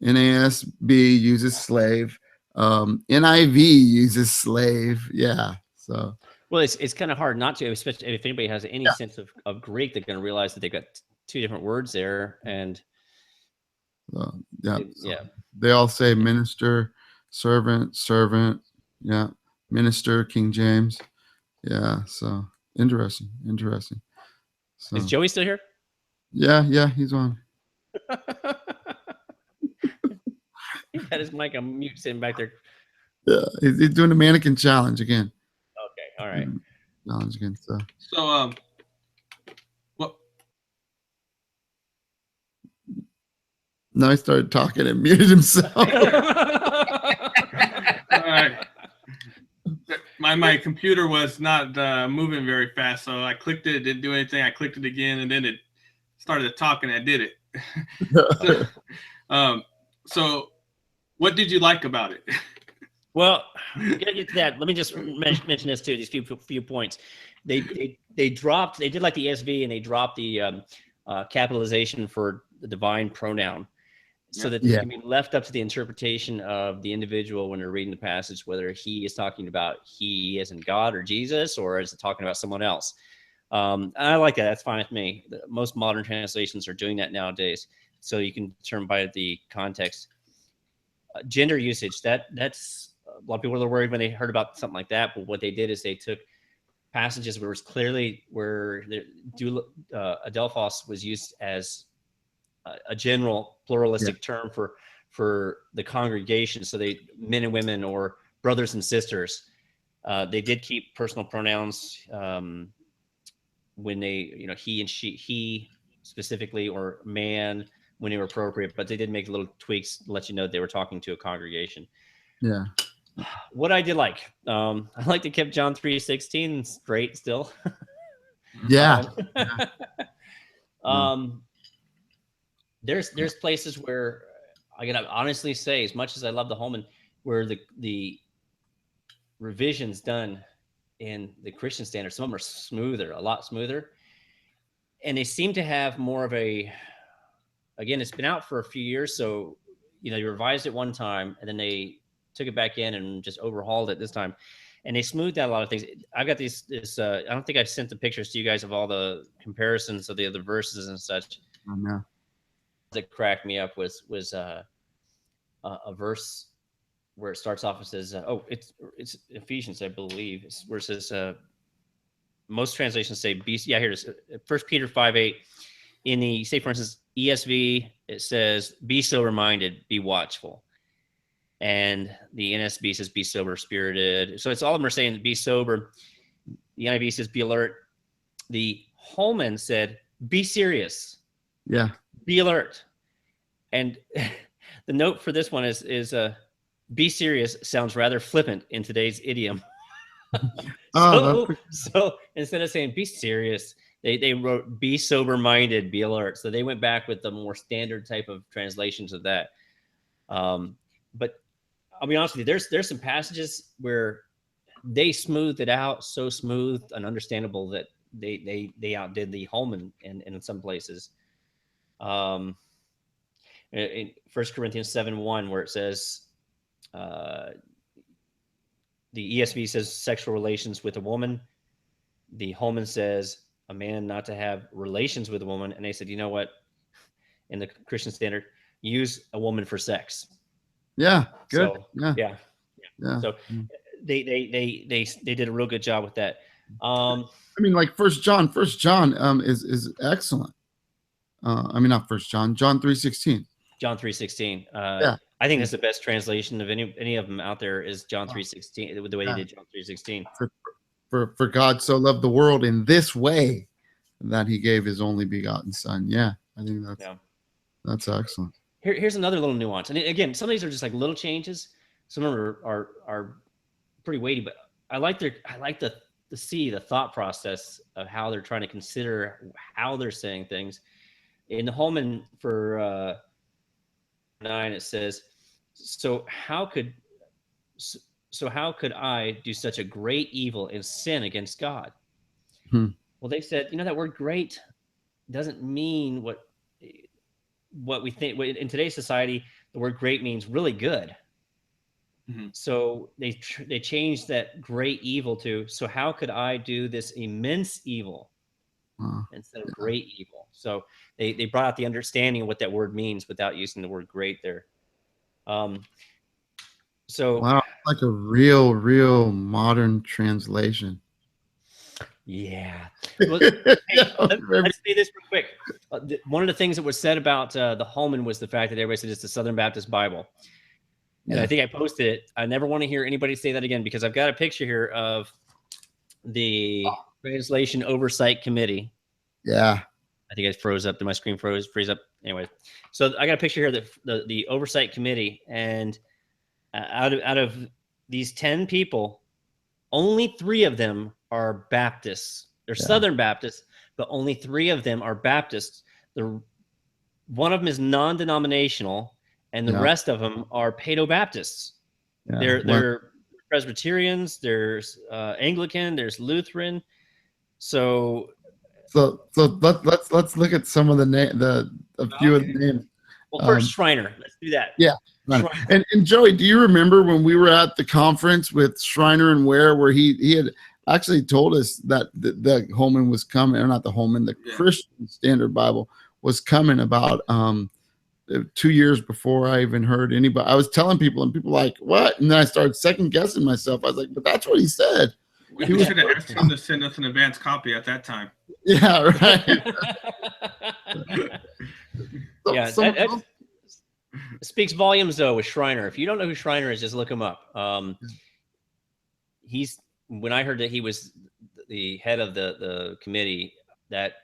NASB uses slave. NIV uses slave. Yeah. So. Well, it's kind of hard not to, especially if anybody has any sense of Greek, they're going to realize that they've got two different words there, and they all say minister, servant. Yeah, minister, King James. Yeah. So interesting. So, is Joey still here? Yeah, he's on. He had his mic on mute, sitting back there. Yeah, he's doing the mannequin challenge again. Okay, all right. Challenge again. So, what? Now he started talking and muted himself. All right. My computer was not moving very fast, so I clicked it. It didn't do anything. I clicked it again, and then it started talking. And I did it. So, what did you like about it? Well, we're gonna get to that. Let me just mention this too. These few points. They did like the ESV, and they dropped the capitalization for the divine pronoun, so that it can be left up to the interpretation of the individual when they're reading the passage, whether he is talking about he as in God or Jesus, or is it talking about someone else. I like that. That's fine with me. Most modern translations are doing that nowadays, so you can determine by the context. Gender usage, that's a lot of people are worried when they heard about something like that, but what they did is they took passages where it's clearly where adelphos was used as a general pluralistic term for the congregation. So men and women, or brothers and sisters. They did keep personal pronouns when they, he and he specifically, or man when they were appropriate, but they did make little tweaks to let you know they were talking to a congregation. Yeah. What I did like, I like they kept John 3:16 straight still. Yeah. There's places where I gotta honestly say, as much as I love the Holman, where the revisions done in the Christian Standard, some of them are smoother, a lot smoother, and they seem to have more of a. Again, it's been out for a few years, so they revised it one time, and then they took it back in and just overhauled it this time, and they smoothed out a lot of things. I've got this. I don't think I've sent the pictures to you guys of all the comparisons of the other verses and such. Oh, no. That cracked me up was a verse where it starts off and says, it's Ephesians, I believe, where it says, most translations say, here it is, 1 Peter 5:8. In the, say for instance, ESV, it says, be sober-minded, be watchful. And the NSB says, be sober-spirited. So it's all of them are saying, be sober. The NIV says, be alert. The Holman said, be serious. Yeah. Be alert. And the note for this one is be serious sounds rather flippant in today's idiom. So instead of saying be serious, they wrote be sober-minded, be alert. So they went back with the more standard type of translations of that. But I'll be honest with you, there's some passages where they smoothed it out so smooth and understandable that they outdid the Holman in some places. In 1 Corinthians 7:1, where it says, the ESV says sexual relations with a woman. The Holman says a man not to have relations with a woman. And they said, you know what? In the Christian Standard, use a woman for sex. Yeah. Good. So, yeah. So they did a real good job with that. I mean, like First John is excellent. I mean, not First John, John 3:16. John 3:16. Yeah. I think that's the best translation of any of them out there is John 3:16. The way they did John 3:16. For God so loved the world in this way that he gave his only begotten son. Yeah, I think that's excellent. Here's another little nuance. And again, some of these are just like little changes. Some of them are pretty weighty, but I like the thought process of how they're trying to consider how they're saying things. In the Holman for 9, it says, so how could I do such a great evil and sin against God? Well, they said, that word great doesn't mean what we think. In today's society, the word great means really good. So they changed that great evil to, so how could I do this immense evil instead of great evil? So they brought out the understanding of what that word means without using the word great there. So wow, like a real modern translation. Yeah. Well, let's say this real quick. One of the things that was said about the Holman was the fact that everybody said it's the Southern Baptist Bible. And I think I posted it. I never want to hear anybody say that again, because I've got a picture here of the Translation Oversight Committee. Yeah. I think I froze up. My screen freeze up. Anyway, so I got a picture here that the Oversight Committee, and out of these 10 people, only 3 of them are Baptists. They're Southern Baptists, but only 3 of them are Baptists. One of them is non-denominational, and the rest of them are Paedo-Baptists. Yeah. They're Presbyterians. There's Anglican. There's Lutheran. So let's look at some of a few of the names. Well, first Schreiner. Let's do that. Yeah. And Joey, do you remember when we were at the conference with Schreiner and where he had actually told us that the Holman was coming, or not the Holman, the Christian Standard Bible was coming about 2 years before I even heard anybody. I was telling people, and people were like, what? And then I started second guessing myself. I was like, but that's what he said. We should have asked him to send us an advance copy at that time. Yeah, right. That speaks volumes, though, with Schreiner. If you don't know who Schreiner is, just look him up. When I heard that he was the head of the committee, that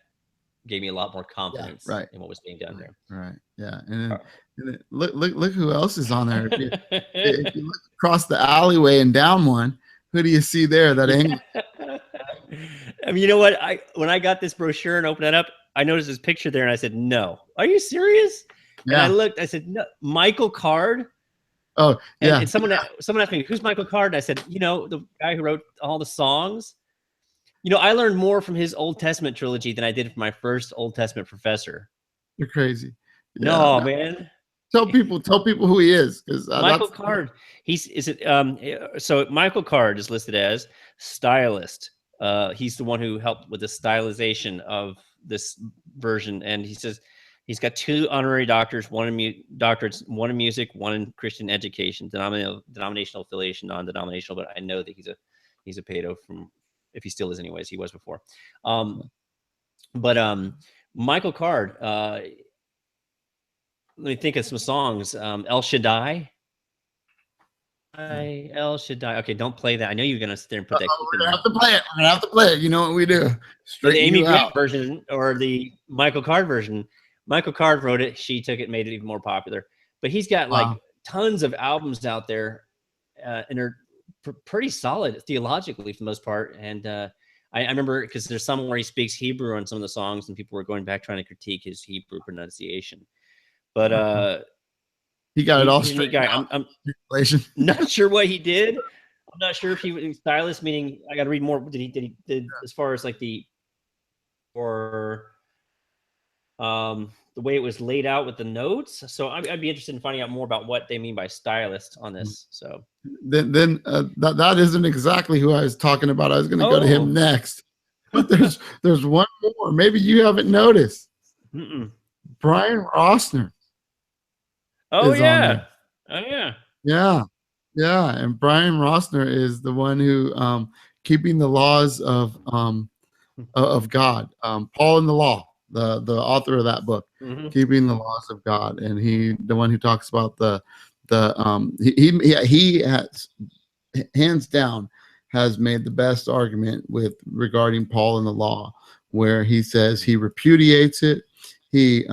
gave me a lot more confidence in what was being done there. Right. Yeah. And then, look who else is on there. If you look across the alleyway and down one, who do you see there? That angle. I mean, you know what? When I got this brochure and opened it up, I noticed his picture there, and I said, "No, are you serious?" Yeah. And I looked. I said, "No, Michael Card." Oh, yeah. And someone asked me, "Who's Michael Card?" And I said, the guy who wrote all the songs. I learned more from his Old Testament trilogy than I did from my first Old Testament professor. You're crazy. Yeah, no, man. Tell people who he is, because Michael Card. So Michael Card is listed as stylist. He's the one who helped with the stylization of this version, and he says he's got 2 honorary doctorates, one in music, one in Christian education, denominational affiliation, non-denominational. But I know that he's a Paedo from, if he still is, anyways. He was before. Michael Card. Let me think of some songs. El Shaddai. El Shaddai. Okay, don't play that. I know you're gonna sit there and put that. We're gonna have to play it. We're gonna have to play it. You know what we do? The Amy Grant version or the Michael Card version. Michael Card wrote it. She took it, made it even more popular. But he's got like tons of albums out there, and they're pretty solid theologically for the most part. And I remember, because there's some where he speaks Hebrew on some of the songs, and people were going back trying to critique his Hebrew pronunciation. But he got it all straight. I'm not sure what he did. I'm not sure if he was stylist, meaning I got to read more. Did he as far as like the way it was laid out with the notes? So I'd be interested in finding out more about what they mean by stylist on this. So then that isn't exactly who I was talking about. I was going to go to him next, but there's one more. Maybe you haven't noticed. Brian Rossner. Oh yeah. Yeah. And Brian Rossner is the one who keeping the laws of God. Paul and the Law. the author of that book, Mm-hmm. Keeping the Laws of God, and the one who talks about he has hands down has made the best argument regarding Paul and the law, where he says he repudiates it, he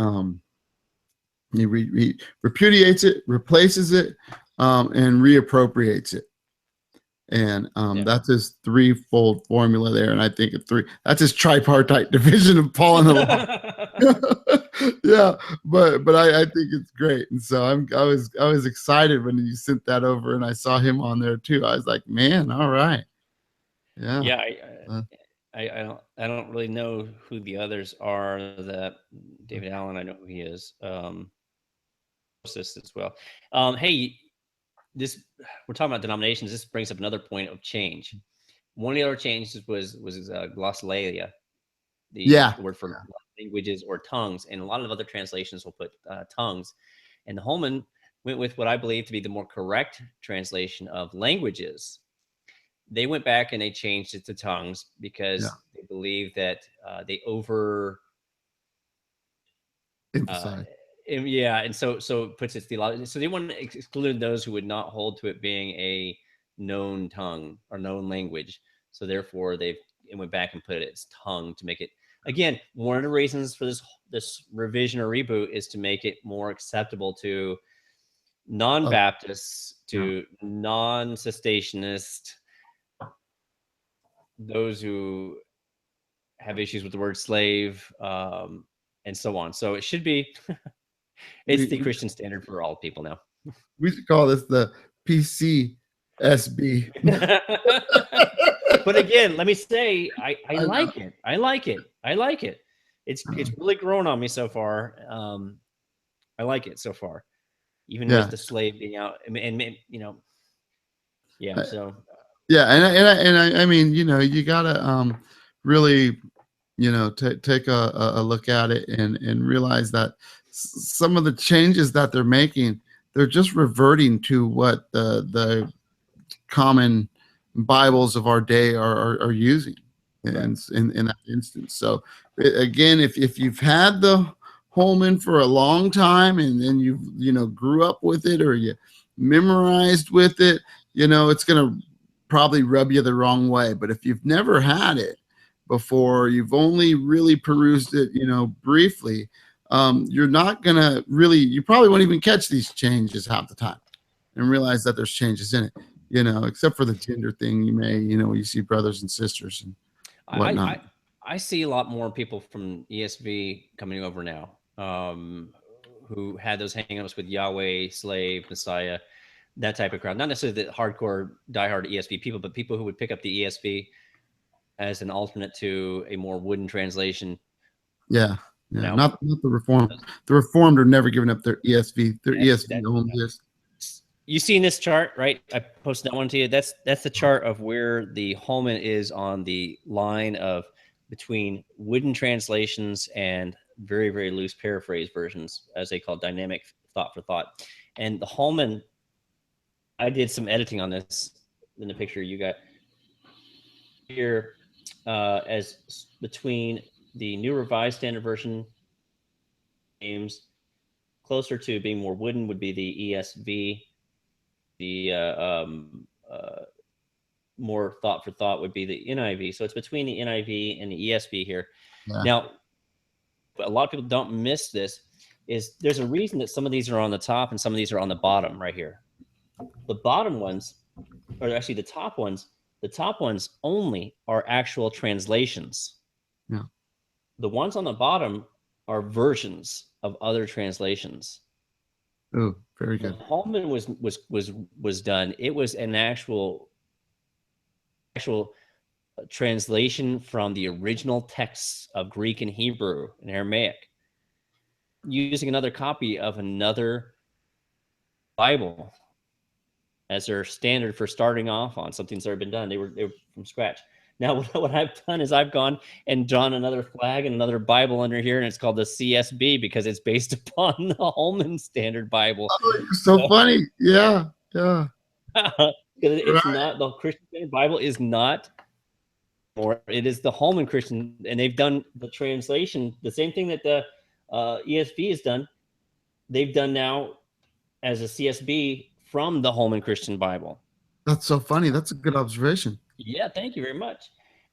repudiates it, replaces it, and reappropriates it. And that's his threefold formula there. And I think that's his tripartite division of Paul and the law. Yeah, but I think it's great. And so I was excited when you sent that over and I saw him on there too. I was like, man, all right. Yeah. Yeah, I don't really know who the others are. That David Allen, I know who he is. As well. Hey, we're talking about denominations. This brings up another point of change. One of the other changes was glossolalia, the word for languages or tongues, and a lot of other translations will put tongues. And the Holman went with what I believe to be the more correct translation of languages. They went back and they changed it to tongues because they believe that they emphasize. And so it puts its theology. So they want to exclude those who would not hold to it being a known tongue or known language. So therefore, it went back and put it as tongue to make it. Again, one of the reasons for this revision or reboot is to make it more acceptable to non-Baptists, to non-cessationists, those who have issues with the word slave, and so on. So it should be. It's the Christian standard for all people now. We should call this the PCSB. But again, let me say, I like it. I like it. It's really grown on me so far. I like it so far, even with the slave being out, and you know, So and I mean, you gotta really, take a look at it and realize that some of the changes that they're making, they're just reverting to what the common Bibles of our day are using in that instance. So again, if you've had the Holman for a long time and then you grew up with it or you memorized with it, it's going to probably rub you the wrong way. But if you've never had it before, you've only really perused it, briefly, you're not going to you probably won't even catch these changes half the time and realize that there's changes in it, except for the gender thing. You may, you see brothers and sisters and whatnot. I see a lot more people from ESV coming over now, who had those hang-ups with Yahweh, slave, Messiah, that type of crowd. Not necessarily the hardcore, diehard ESV people, but people who would pick up the ESV as an alternate to a more wooden translation. Yeah. Not the Reformed. The Reformed are never giving up their ESV. Their ESV only is. You seen this chart, right? I posted that one to you. That's the chart of where the Holman is on the line of between wooden translations and very, very loose paraphrase versions, as they call dynamic thought for thought. And the Holman, I did some editing on this in the picture you got here, as between the New Revised Standard Version names, closer to being more wooden would be the ESV. The more thought for thought would be the NIV. So it's between the NIV and the ESV here. Yeah. Now, a lot of people don't miss this. Is there's a reason that some of these are on the top and some of these are on the bottom right here. The bottom ones, or actually the top ones only are actual translations. Yeah. The ones on the bottom are versions of other translations. Oh, very good. When Holman was done, it was an actual translation from the original texts of Greek and Hebrew and Aramaic, using another copy of another Bible as their standard for starting off on something that's already been done. They were from scratch. Now, what I've done is I've gone and drawn another flag and another Bible under here, and it's called the CSB because it's based upon the Holman Standard Bible. Oh, so funny. Yeah. It's not, the Christian Standard Bible is not anymore. It is the Holman Christian, and they've done the translation, the same thing that the ESV has done. They've done now as a CSB from the Holman Christian Bible. That's so funny. That's a good observation. Yeah, thank you very much.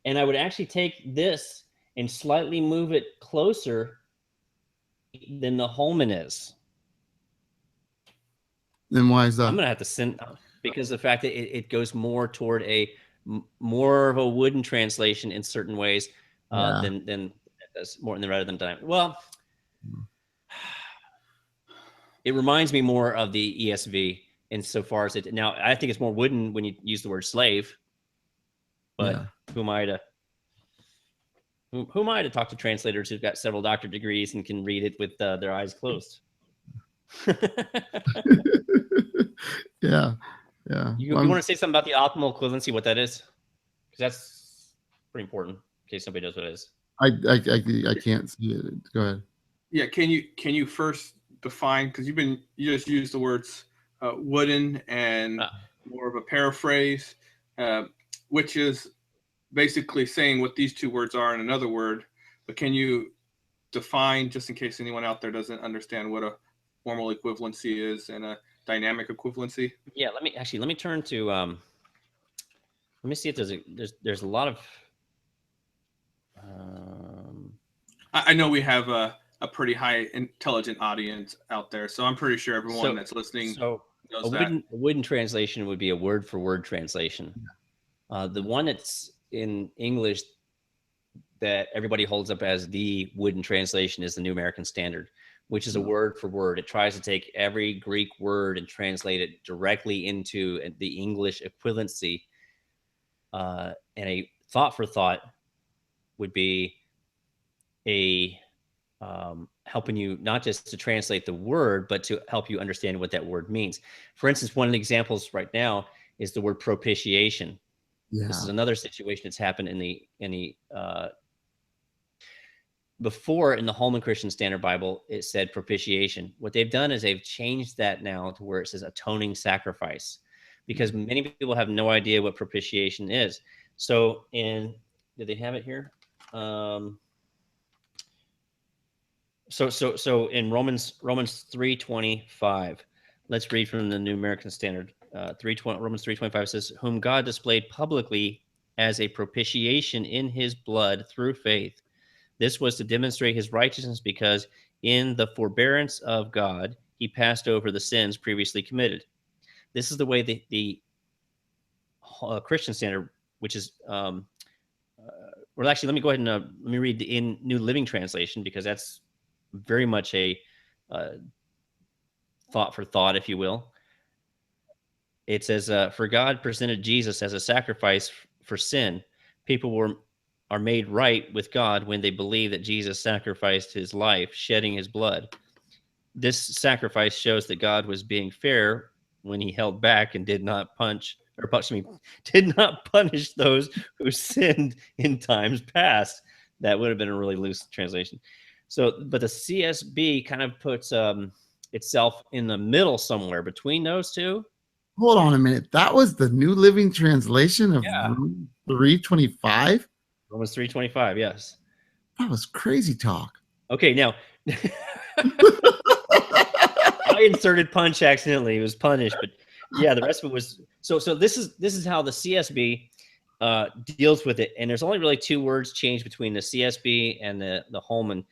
And I would actually take this and slightly move it closer than the Holman is. Then why is that? I'm going to have to send, because the fact that it goes more toward more of a wooden translation in certain ways than more than rather than diamond. Well, it reminds me more of the ESV insofar as it. Now, I think it's more wooden when you use the word slave. But who am I to talk to translators who've got several doctorate degrees and can read it with their eyes closed? Yeah. You want to say something about the optimal equivalency, what that is? Because that's pretty important in case somebody knows what it is. I can't see it. Go ahead. Yeah, can you first define, because you just used the words wooden and more of a paraphrase, which is basically saying what these two words are in another word. But can you define, just in case anyone out there doesn't understand, what a formal equivalency is and a dynamic equivalency? Yeah, let me turn to let me see if there's a lot of I know we have a pretty high intelligent audience out there, so I'm pretty sure everyone that's listening knows that. A wooden translation would be a word for word translation. The one that's in English that everybody holds up as the wooden translation is the New American Standard, which is a word for word. It tries to take every Greek word and translate it directly into the English equivalency. And a thought for thought would be helping you not just to translate the word, but to help you understand what that word means. For instance, one of the examples right now is the word propitiation. Yeah. This is another situation that's happened in the before in the Holman Christian Standard Bible, it said propitiation. What they've done is they've changed that now to where it says atoning sacrifice, because many people have no idea what propitiation is. So did they have it here? So in Romans 3:25, let's read from the New American Standard. Romans 3:25 says, "Whom God displayed publicly as a propitiation in his blood through faith. This was to demonstrate his righteousness, because in the forbearance of God, he passed over the sins previously committed." This is the way the Christian Standard, which is, well, actually, let me go ahead and let me read the in New Living Translation, because that's very much a thought for thought, if you will. It says, "For God presented Jesus as a sacrifice for sin. People are made right with God when they believe that Jesus sacrificed his life, shedding his blood. This sacrifice shows that God was being fair when he held back and did not punish those who sinned in times past." That would have been a really loose translation. So, but the CSB kind of puts itself in the middle somewhere between those two. Hold on a minute. That was the New Living Translation of 3:25? Romans 3:25, yes. That was crazy talk. Okay, now I inserted punch accidentally. It was punished, but yeah, the rest of it was so this is how the CSB deals with it. And there's only really two words changed between the CSB and the Holman.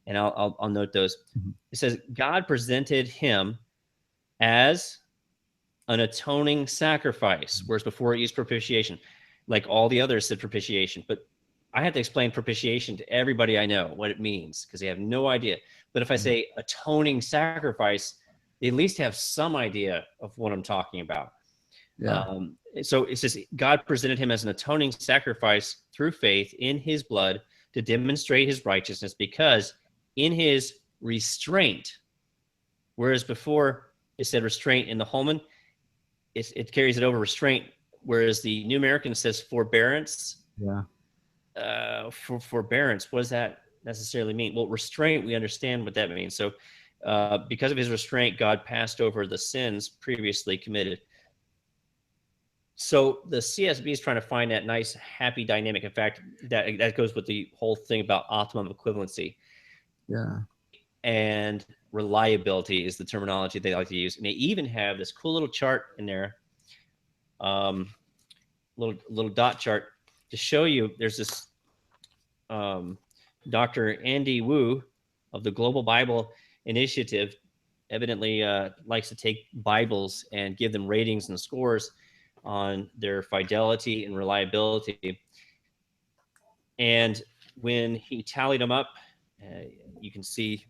And I'll note those. Mm-hmm. It says God presented him as an atoning sacrifice, whereas before it used propitiation. Like all the others said propitiation, but I have to explain propitiation to everybody I know what it means, because they have no idea. But if I say atoning sacrifice, they at least have some idea of what I'm talking about. Yeah. So it says God presented him as an atoning sacrifice through faith in his blood to demonstrate his righteousness, because in his restraint, whereas before it said restraint in the Holman, it carries it over restraint, whereas the New American says forbearance. Yeah. For forbearance, what does that necessarily mean? Well, restraint, we understand what that means. So because of his restraint, God passed over the sins previously committed. So the CSB is trying to find that nice, happy dynamic. In fact, that goes with the whole thing about optimum equivalency. Yeah. And reliability is the terminology they like to use. And they even have this cool little chart in there, little dot chart to show you. There's this Dr. Andy Wu of the Global Bible Initiative evidently likes to take Bibles and give them ratings and scores on their fidelity and reliability. And when he tallied them up, you can see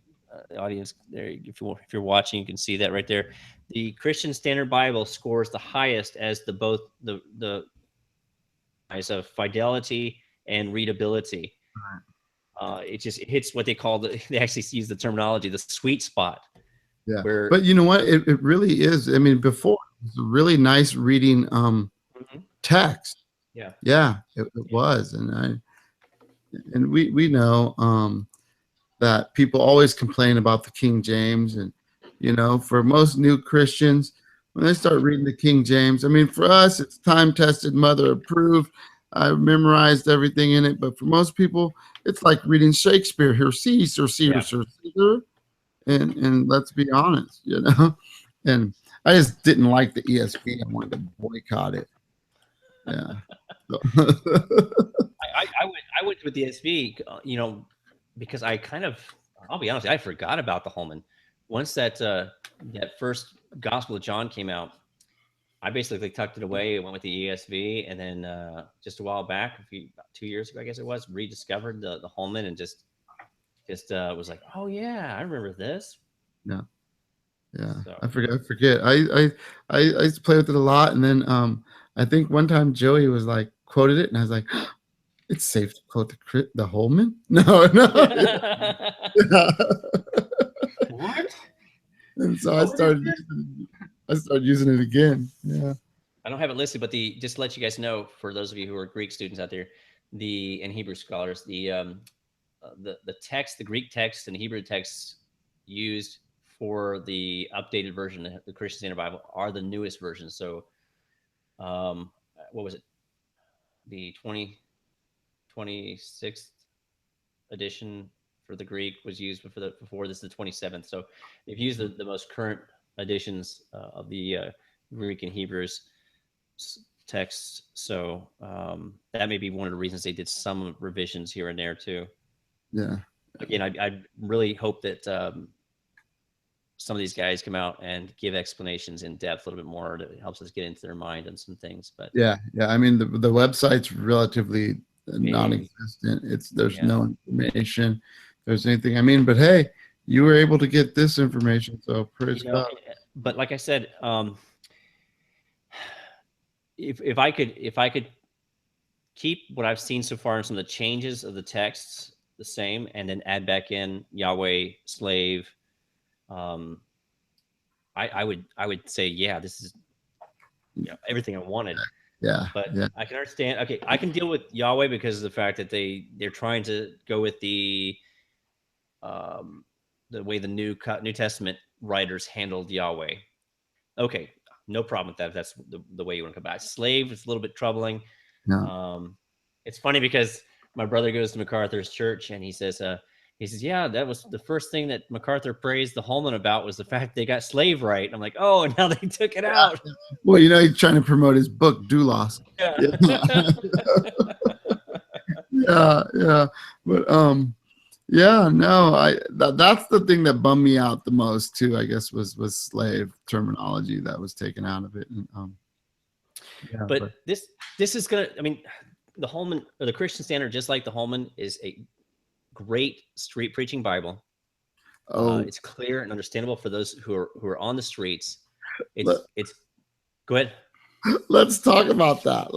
the audience there. If you're watching, you can see that right there. The Christian Standard Bible scores the highest as both the eyes of fidelity and readability. It just hits what they call they actually use the terminology, the sweet spot. Yeah. Where, but you know what? It really is. I mean, before it was a really nice reading text. Yeah. Yeah, it was. And we know that people always complain about the King James. And, you know, for most new Christians, when they start reading the King James, I mean, for us, it's time tested, mother approved. I memorized everything in it. But for most people, it's like reading Shakespeare. Here, Caesar, Caesar. And let's be honest, you know, and I just didn't like the ESV. I wanted to boycott it. Yeah. I went with the ESV, you know, because I'll be honest, I forgot about the Holman. Once that first Gospel of John came out, I basically tucked it away, went with the ESV, and then just a while back, about 2 years ago, I guess it was, rediscovered the Holman and just was like, oh yeah, I remember this. Yeah. So. I forget. I used to play with it a lot, and then I think one time Joey was like quoted it, and I was like, it's safe to quote the Holman. No. What? And so I started using it again. Yeah. I don't have it listed, but just to let you guys know, for those of you who are Greek students out there, and Hebrew scholars, the text, the Greek text and the Hebrew texts used for the updated version, the Christian Standard Bible, are the newest versions. So, what was it? The 26th edition for the Greek was used before this is the 27th. So they've used the most current editions of the Greek and Hebrews texts. So that may be one of the reasons they did some revisions here and there too. Yeah. Again, I really hope that some of these guys come out and give explanations in depth a little bit more. That helps us get into their mind on some things. But yeah. I mean, the website's relatively non-existent. There's no information. If there's anything. I mean, but hey, you were able to get this information, so praise God. But like I said, if I could keep what I've seen so far in some of the changes of the texts the same, and then add back in Yahweh, slave, I would say, yeah, this is everything I wanted. Yeah. But I can understand. Okay, I can deal with Yahweh because of the fact that they're trying to go with the way the New Testament writers handled Yahweh. Okay, no problem with that. If that's the way you want to come back. Slave is a little bit troubling. No. It's funny because my brother goes to MacArthur's church and he says, yeah, that was the first thing that MacArthur praised the Holman about was the fact they got slave right. And I'm like, oh, and now they took it out. Well, he's trying to promote his book, Doulos. Yeah. But that's the thing that bummed me out the most too, I guess, was slave terminology that was taken out of it. And, but this is gonna, I mean, the Holman, or the Christian Standard, just like the Holman, is a great street preaching Bible. It's clear and understandable for those who are on the streets. It's go ahead. Let's talk about that.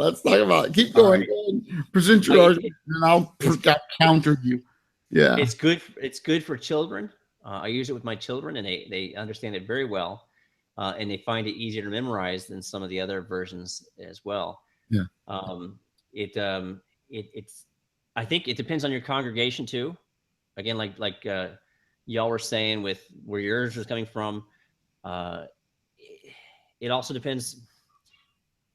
Keep going. Right. Present your argument, and I'll counter you. Yeah, it's good for children. I use it with my children, and they understand it very well, and they find it easier to memorize than some of the other versions as well. Yeah. It's I think it depends on your congregation too. Again, like y'all were saying with where yours was coming from. It also depends.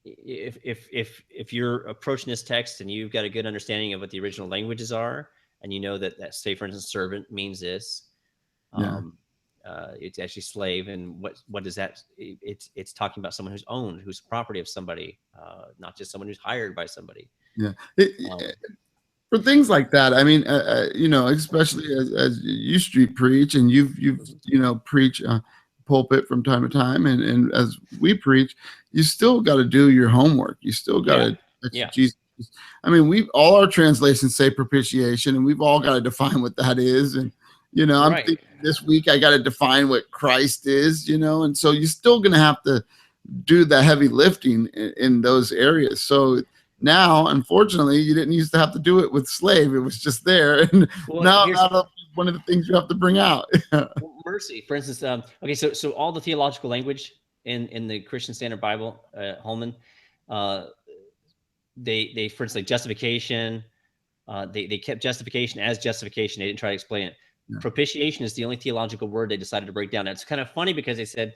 if you're approaching this text and you've got a good understanding of what the original languages are, and you know that say, for instance, servant means this, it's actually slave, and what does that? It's talking about someone who's owned, who's property of somebody, not just someone who's hired by somebody. Yeah. For things like that, I mean, especially as you street preach, and you've preach pulpit from time to time, and as we preach, you still got to do your homework. You still got to Jesus. I mean, all our translations say propitiation, and we've all got to define what that is. And I'm thinking this week I got to define what Christ is. And so you're still going to have to do the heavy lifting in those areas. So now, unfortunately, you didn't used to have to do it with slave. It was just there. And now one of the things you have to bring out. Mercy, for instance. Okay, so all the theological language in the Christian Standard Bible, Holman, they for instance, like justification, they kept justification as justification. They didn't try to explain it. Yeah. Propitiation is the only theological word they decided to break down. And it's kind of funny because they said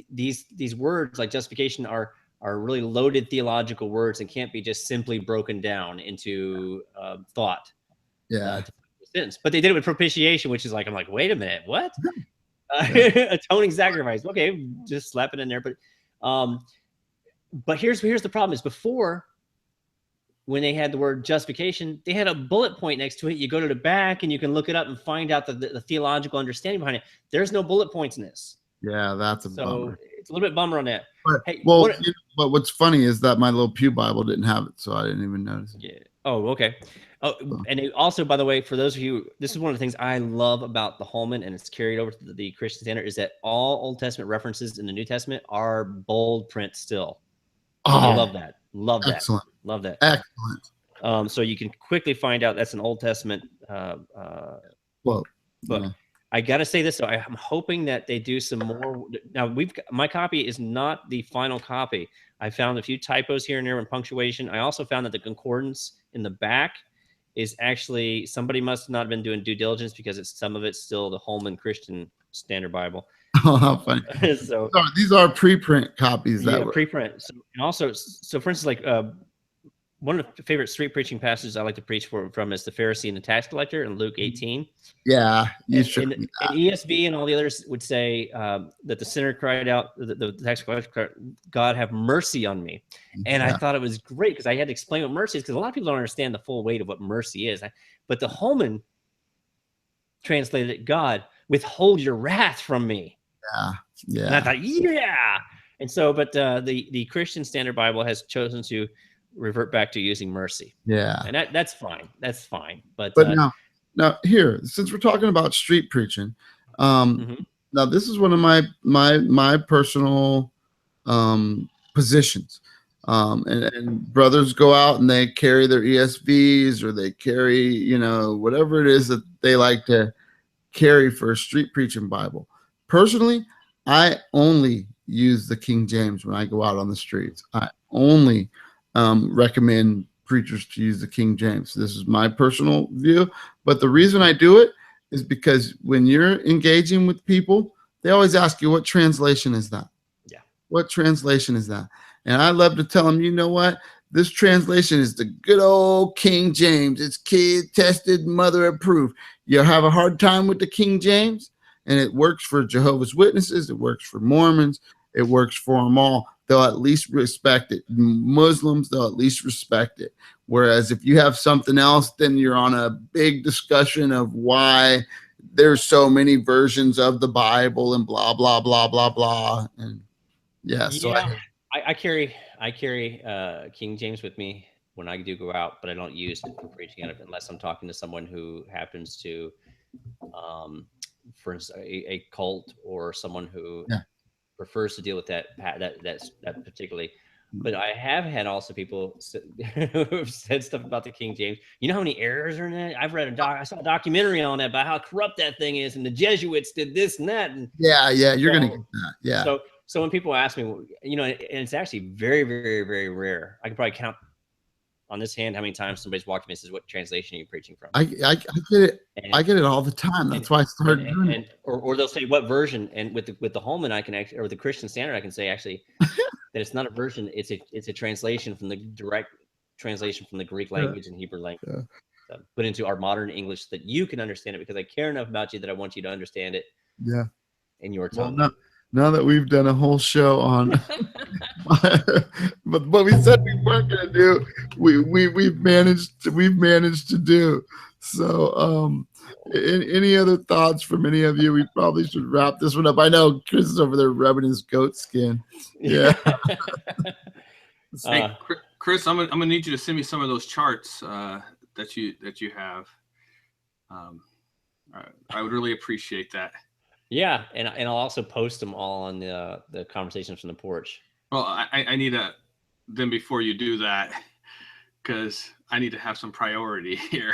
these words like justification are really loaded theological words and can't be just simply broken down into thought. Yeah. But they did it with propitiation, which is like, I'm like, wait a minute, what? Atoning sacrifice. Okay, just slap it in there. But here's the problem: is before, when they had the word justification, they had a bullet point next to it. You go to the back and you can look it up and find out the theological understanding behind it. There's no bullet points in this. Yeah, that's a bummer. It's a little bit bummer on that. But, hey, but what's funny is that my little pew Bible didn't have it, so I didn't even notice it. Yeah. Oh, okay. Oh, and it also, by the way, for those of you, this is one of the things I love about the Holman, and it's carried over to the Christian Standard, is that all Old Testament references in the New Testament are bold print still. I love that. Love that. Excellent. Love that. Excellent. So you can quickly find out that's an Old Testament book. Yeah. I got to say this, though. I'm hoping that they do some more. Now, my copy is not the final copy. I found a few typos here and there in punctuation. I also found that the concordance in the back is actually, somebody must not have been doing due diligence, because some of it's still the Holman Christian Standard Bible. Oh, how funny. So these are preprint copies. Preprint. So for instance, like one of the favorite street preaching passages I like to preach from is the Pharisee and the tax collector in Luke 18. Yeah, and ESV and all the others would say that the sinner cried out, the tax collector, God have mercy on me. And I thought it was great, because I had to explain what mercy is, because a lot of people don't understand the full weight of what mercy is. But the Holman translated it, God, withhold your wrath from me. Yeah. And I thought, yeah. And so, but the Christian Standard Bible has chosen to revert back to using mercy. Yeah. And that's fine. That's fine. But now here, since we're talking about street preaching, now this is one of my personal positions. And brothers go out and they carry their ESVs, or they carry, whatever it is that they like to carry for a street preaching Bible. Personally, I only use the King James when I go out on the streets. I only recommend preachers to use the King James. This is my personal view, but the reason I do it is because when you're engaging with people, they always ask you, what translation is that? Yeah. What translation is that? And I love to tell them, you know what? This translation is the good old King James. It's kid tested, mother approved. You have a hard time with the King James, and it works for Jehovah's Witnesses. It works for Mormons. It works for them all. They'll at least respect it. Muslims, they'll at least respect it. Whereas if you have something else, then you're on a big discussion of why there's so many versions of the Bible and blah, blah, blah, blah, blah. And I carry King James with me when I do go out, but I don't use it for preaching out of it unless I'm talking to someone who happens to, for instance, a cult, or someone who prefers to deal with that particularly. But I have had also people who've said stuff about the King James. You know how many errors are in it? I saw a documentary on that about how corrupt that thing is, and the Jesuits did this and that. And you're gonna get that. Yeah. So when people ask me, and it's actually very, very, very rare. I can probably count on this hand how many times somebody's walked to me and says, "What translation are you preaching from?" I get it. I get it all the time. That's why I started doing it. Or they'll say, "What version?" And with the Holman, I can actually, or the Christian Standard, I can say, actually, that it's not a version, it's a translation from the direct translation from the Greek language and Hebrew language, put into our modern English so that you can understand it, because I care enough about you that I want you to understand it. Yeah. In your tongue. Well, now that we've done a whole show on, but what we said we weren't going to do, we've managed to do. So, any other thoughts from any of you? We probably should wrap this one up. I know Chris is over there rubbing his goat skin. Yeah. Hey, Chris, I'm gonna need you to send me some of those charts that you have. I would really appreciate that. Yeah, and I'll also post them all on the Conversations from the Porch. Well, I need then before you do that, because I need to have some priority here.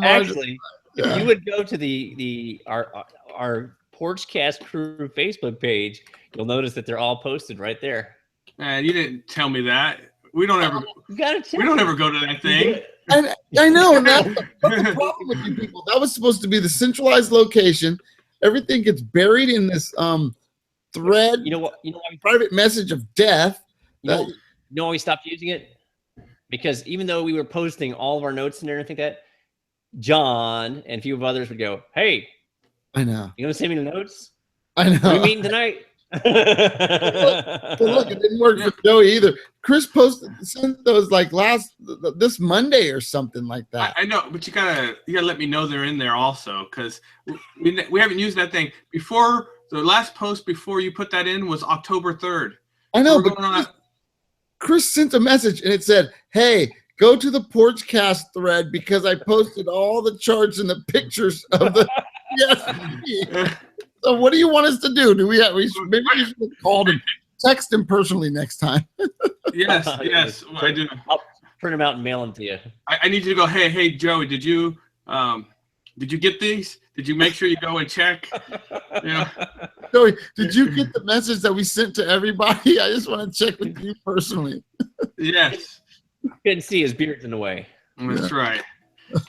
Actually, if you would go to our Porchcast Crew Facebook page, you'll notice that they're all posted right there. Man, you didn't tell me that. We don't ever go to that thing. And I know, and that's the problem with you people. That was supposed to be the centralized location. Everything gets buried in this thread. You know what? Private message of death. You know why we stopped using it? Because even though we were posting all of our notes in there and everything like that, John and a few of others would go, "Hey, I know. You gonna send me the notes? I know. What are we meeting tonight?" Look, it didn't work for Joey either. Chris sent those like this Monday or something like that. I know, but you gotta let me know they're in there also, because we haven't used that thing before. The last post before you put that in was October 3rd. I know, but Chris sent a message and it said, "Hey, go to the Porchcast thread because I posted all the charts and the pictures of the." Yes. So what do you want us to do? Maybe we should have called him, text him personally next time. Yes, well, I do. I'll print them out and mail them to you. I need you to go. Hey, Joey, did you get these? Did you make sure you go and check? Yeah. Joey, did you get the message that we sent to everybody? I just want to check with you personally. Yes. Couldn't see his beard's in the way. That's right.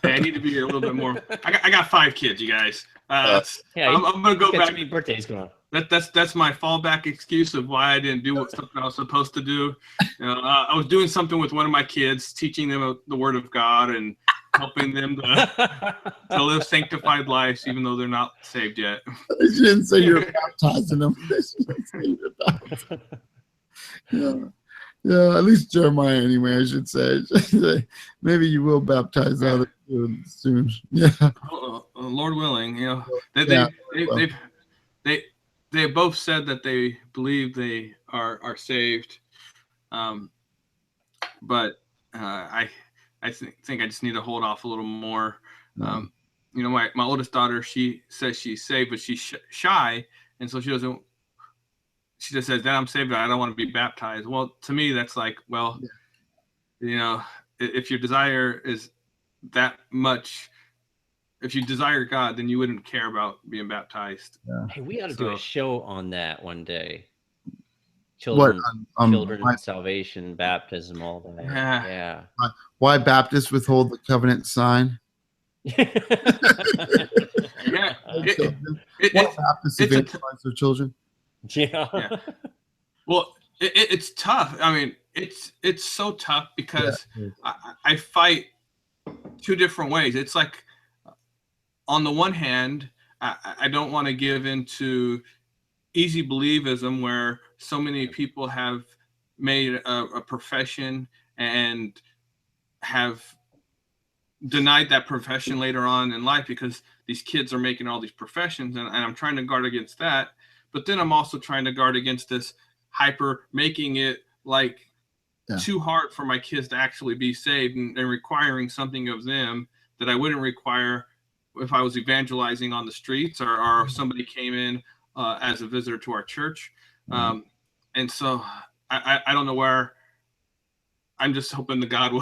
Hey, I need to be a little bit more. I got 5 kids, you guys. I'm gonna go back. Too many birthdays going on. That's my fallback excuse of why I didn't do something I was supposed to do. I was doing something with one of my kids, teaching them the Word of God and helping them to live sanctified lives, even though they're not saved yet. They didn't say you're baptizing them. Yeah, at least Jeremiah anyway, I should say. Maybe you will baptize others soon. Yeah. Lord willing, they both said that they believe they are saved, but I think I just need to hold off a little more. My oldest daughter, she says she's saved, but she's shy, and so she doesn't. She just says, "Dad, I'm saved. I don't want to be baptized." Well, to me, that's like, well, if your desire is that much. If you desire God, then you wouldn't care about being baptized. Yeah. Hey, we ought to do a show on that one day. Children, salvation, baptism, all that. Yeah. Why Baptists withhold the covenant sign? Yeah. Why Baptists evangelize their children? Yeah. Well, it's tough. I mean, it's so tough because I fight 2 different ways. It's like, on the one hand, I don't want to give into easy believism where so many people have made a profession and have denied that profession later on in life because these kids are making all these professions, and I'm trying to guard against that. But then I'm also trying to guard against this hyper making it like too hard for my kids to actually be saved and requiring something of them that I wouldn't require if I was evangelizing on the streets or if somebody came in as a visitor to our church. And so I don't know where. I'm just hoping that God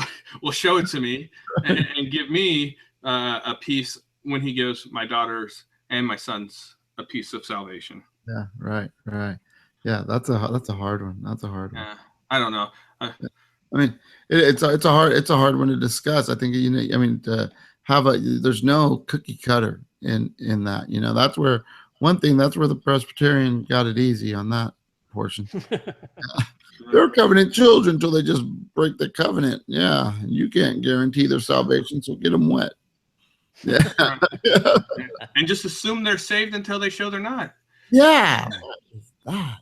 will show it to me and give me a peace when he gives my daughters and my sons a piece of salvation. Yeah, right. Yeah, that's a hard one. That's a hard one. Yeah, I don't know. I mean, it's a hard one to discuss. I think to have there's no cookie cutter in that. That's where the Presbyterian got it easy on that portion. They're covenant children until they just break the covenant. Yeah, you can't guarantee their salvation, so get them wet. Yeah. And just assume they're saved until they show they're not. Yeah. What is that?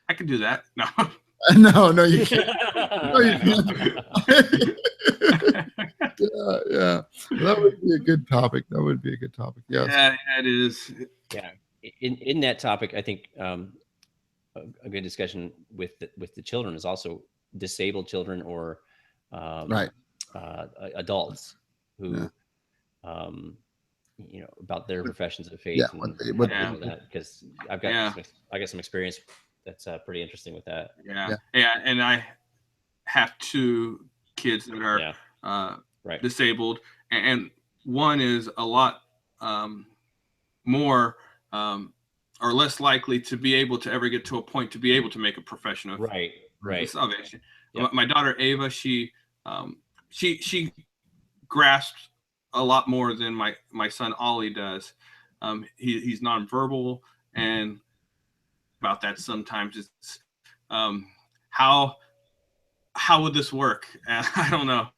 I can do that. No. No, you can't. No, you can't. Yeah. That would be a good topic. Yes. Yeah, it is. Yeah. In that topic, I think a good discussion with the children is also disabled children or adults who about their professions of faith because I got some experience that's pretty interesting with that. Yeah, and I have 2 kids that are disabled, and one is a lot more or less likely to be able to ever get to a point to be able to make a profession of salvation. Yep. My daughter Ava, she grasps a lot more than my son Ollie does. He's nonverbal, and about that sometimes it's how would this work? I don't know.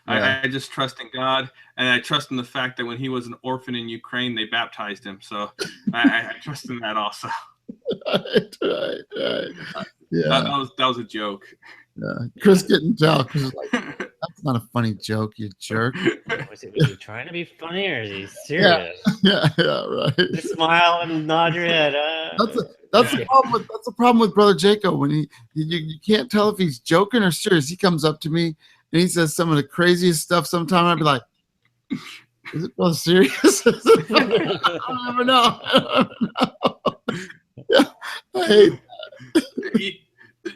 I just trust in God, and I trust in the fact that when he was an orphan in Ukraine, they baptized him. So I trust in that also. Right. Yeah, that was a joke. Yeah, Chris couldn't tell. Chris was like, "That's not a funny joke, you jerk." Was he trying to be funny, or is he serious? Yeah, right. Just smile and nod your head. That's the problem with Brother Jacob. When you can't tell if he's joking or serious. He comes up to me and he says some of the craziest stuff. Sometimes I'd be like, "Is it Brother serious?" I don't ever know. Yeah, I hate that.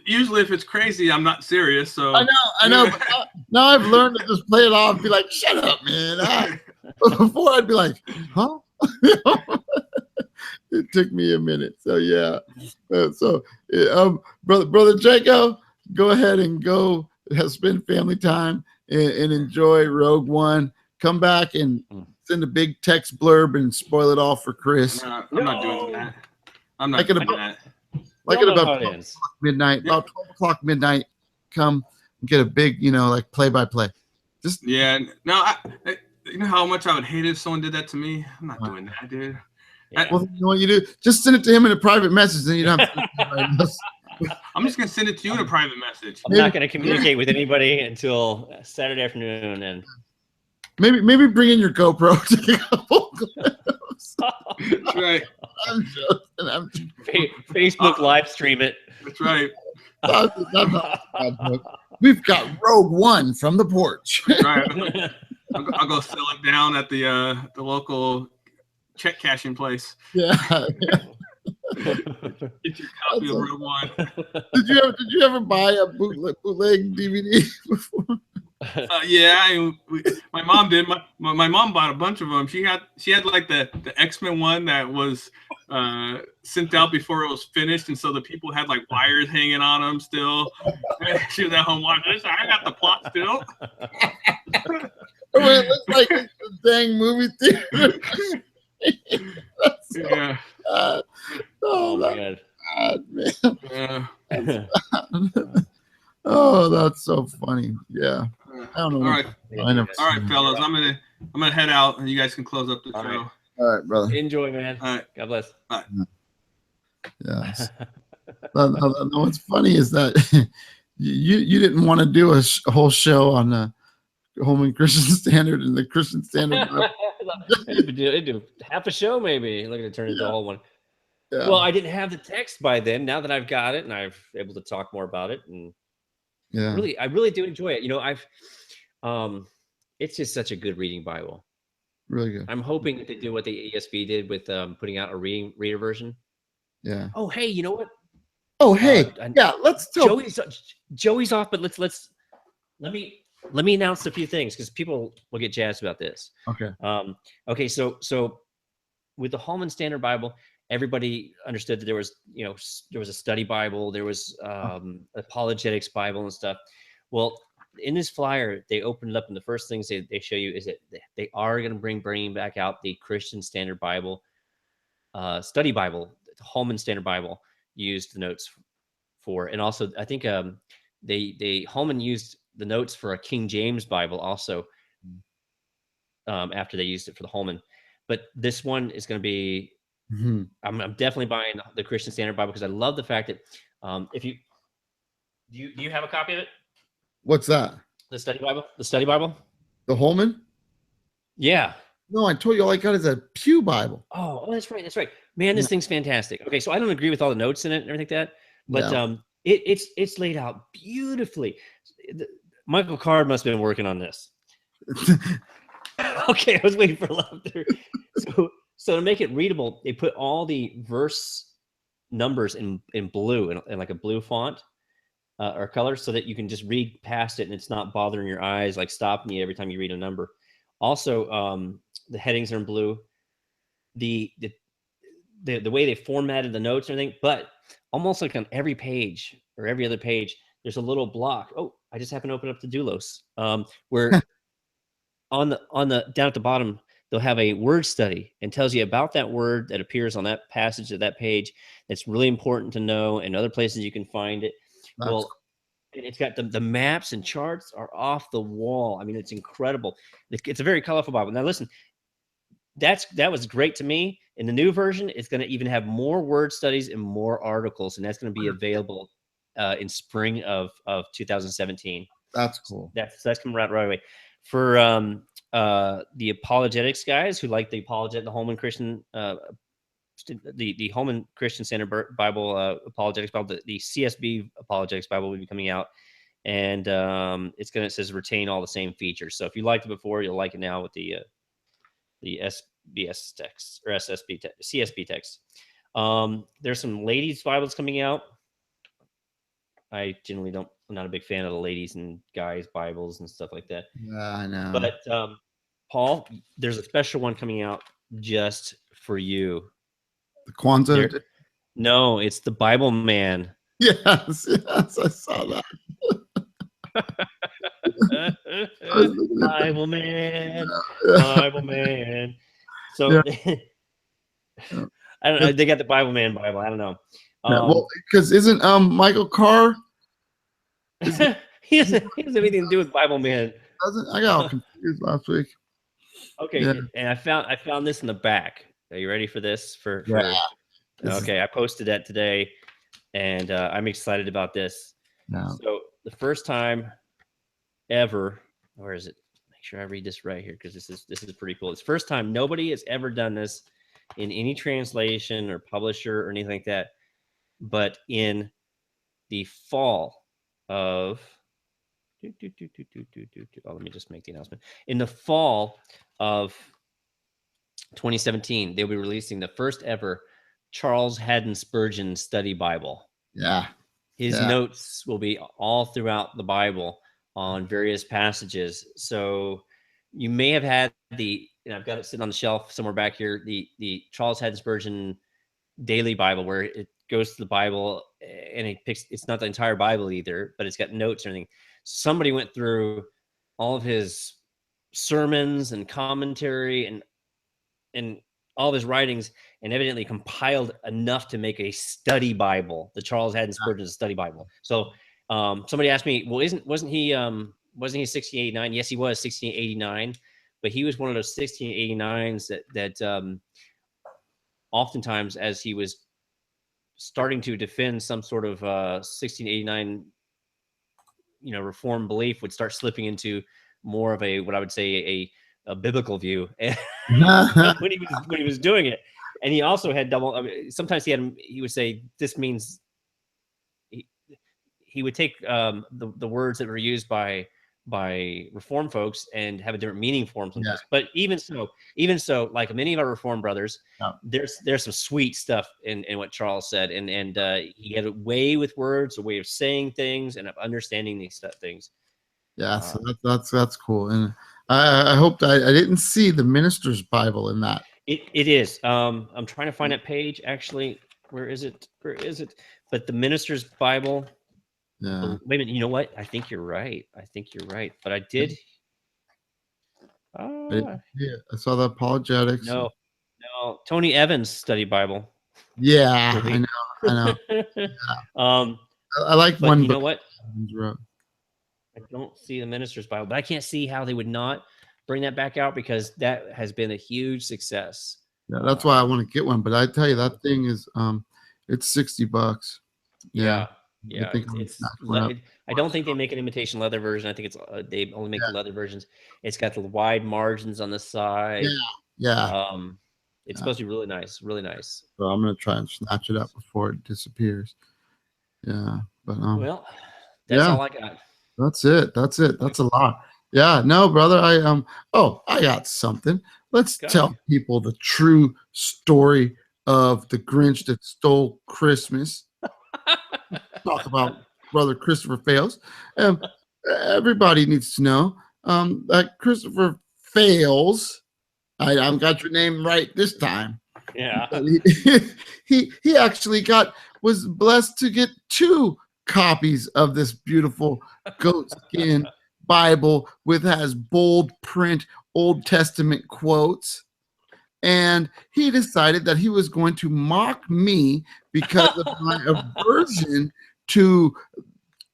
Usually, if it's crazy, I'm not serious. So I know. But now I've learned to just play it off and be like, "Shut up, man." Before I'd be like, "Huh?" It took me a minute. So yeah. Brother Jacob, go ahead and spend family time and enjoy Rogue One. Come back and send a big text blurb and spoil it all for Chris. I'm not doing that. I'm not doing that. Like at about 12 o'clock midnight, come and get a big, like play-by-play. Just you know how much I would hate if someone did that to me. I'm not doing that, dude. Yeah. Well, you know what you do? Just send it to him in a private message, then you don't have to. I'm just gonna send it to you in a private message. I'm not gonna communicate with anybody until Saturday afternoon, and maybe bring in your GoPro to take a couple clips. That's right. I'm joking. Facebook live stream it. That's right. We've got Rogue One from the porch. That's right. I'll go sell it down at the local check cashing place. Yeah. Get your copy of Rogue One. Did you ever buy a bootleg DVD before? My mom did. My mom bought a bunch of them. She had like the X-Men one that was sent out before it was finished, and so the people had like wires hanging on them still. She was at home watching this. I got the plot still. It looks like it's a dang movie theater. Yeah. Oh my God, man. Yeah. Oh, that's so funny. Yeah. I don't know. All right. All right, fellas. I'm gonna head out, and you guys can close up the show. All right, brother. Enjoy, man. All right. God bless. Bye. Yes. What's funny is that you didn't want to do a whole show on the Holman Christian Standard and the Christian Standard. It'd do half a show maybe. Look at it turn into a whole one. Yeah. Well, I didn't have the text by then. Now that I've got it and I've able to talk more about it, and I really do enjoy it. It's just such a good reading Bible. Really good. I'm hoping that they do what the ESV did with putting out a reader version. Yeah. Oh, hey, you know what? Oh, hey, let's talk. Joey's off, but let me announce a few things because people will get jazzed about this. Okay. Okay. So with the Holman Standard Bible, everybody understood that there was a study Bible, there was apologetics Bible and stuff. Well, in this flyer, they opened it up, and the first things they show you is that they are going to bring back out the Christian Standard Bible, study Bible. The Holman Standard Bible used the notes for. And also, I think Holman used the notes for a King James Bible also after they used it for the Holman. But this one is going to be, I'm definitely buying the Christian Standard Bible because I love the fact that if you, do you have a copy of it? What's that? The study Bible? The study Bible? The Holman? Yeah. No, I told you all I got is a Pew Bible. Oh, that's right. That's right. Man, this thing's fantastic. Okay, so I don't agree with all the notes in it and everything like that, but it's laid out beautifully. Michael Card must have been working on this. Okay, I was waiting for laughter. So to make it readable, they put all the verse numbers in blue, in like a blue font or color, so that you can just read past it and it's not bothering your eyes, like stopping you every time you read a number. Also, the headings are in blue. The way they formatted the notes and everything, but almost like on every page or every other page, there's a little block. Oh, I just happened to open up the Doulos, where on the down at the bottom, they'll have a word study and tells you about that word that appears on that passage of that page. That's really important to know, and other places you can find it. Well, and it's got the maps and charts are off the wall. I mean, it's incredible. It's a very colorful Bible. Now, listen, that was great to me. In the new version, it's going to even have more word studies and more articles, and that's going to be available in spring of 2017. That's cool. That's coming right away. For the apologetics guys who like the Holman Christian the Holman Christian Standard Bible apologetics Bible, the CSB apologetics Bible will be coming out, and it says retain all the same features. So if you liked it before, you'll like it now with the SBS text or CSB text. There's some ladies' Bibles coming out. I generally I'm not a big fan of the ladies and guys' Bibles and stuff like that. Yeah, I know. But Paul, there's a special one coming out just for you. The Kwanzaa? No, it's the Bible Man. Yes, I saw that. Bible Man, Bible Man. So I don't know. They got the Bible Man Bible. I don't know. Well, because isn't Michael Carr? He doesn't have anything to do with Bible Man. I got all confused last week. Okay, and I found this in the back. Are you ready for this? Okay, I posted that today, and I'm excited about this. No. So the first time ever, where is it? Make sure I read this right here because this is pretty cool. It's the first time nobody has ever done this in any translation or publisher or anything like that, but in the fall of let me just make the announcement. In the fall of 2017, they'll be releasing the first ever Charles Haddon Spurgeon Study Bible. Yeah. His notes will be all throughout the Bible on various passages. So you may have had I've got it sitting on the shelf somewhere back here, the Charles Haddon Spurgeon Daily Bible, where it goes to the Bible and it's not the entire Bible either, but it's got notes and everything. Somebody went through all of his sermons and commentary and all of his writings and evidently compiled enough to make a study Bible, the Charles Haddon Spurgeon Study Bible. So somebody asked me, well, wasn't he 1689? Yes, he was 1689, but he was one of those 1689s that oftentimes, as he was starting to defend some sort of 1689 reform belief, would start slipping into more of what I would say a biblical view when he was doing it. And he also had double. I mean, sometimes he would say this means he would take the words that were used by Reform folks and have a different meaning for them sometimes. But even so, like many of our Reform brothers, there's some sweet stuff in what Charles said, and he had a way with words, a way of saying things, and of understanding these things. Yeah, so that's cool, and I hope I didn't see the Minister's Bible in that. It is. I'm trying to find that page. Actually, where is it? But the Minister's Bible. Yeah. Oh, wait a minute. You know what? I think you're right. But I did. Yeah, I saw the apologetics. No. Tony Evans Study Bible. Yeah, I know. Yeah. I like But one. you know what? Wrote. I don't see the Minister's Bible, but I can't see how they would not bring that back out because that has been a huge success. Yeah, that's why I want to get one. But I tell you, that thing is it's $60. Yeah. I think I don't think they make an imitation leather version. I think it's they only make the leather versions. It's got the wide margins on the side. Yeah. It's supposed to be really nice, really nice. So I'm gonna try and snatch it up before it disappears. Yeah, but well, that's all I got. That's it. That's a lot. Yeah, no, brother. I got something. Let's tell people the true story of the Grinch that stole Christmas. Talk about Brother Christopher Fails. Everybody needs to know that Christopher Fails. I've got your name right this time. Yeah. He actually was blessed to get 2 copies of this beautiful goatskin Bible has bold print Old Testament quotes. And he decided that he was going to mock me because of my aversion to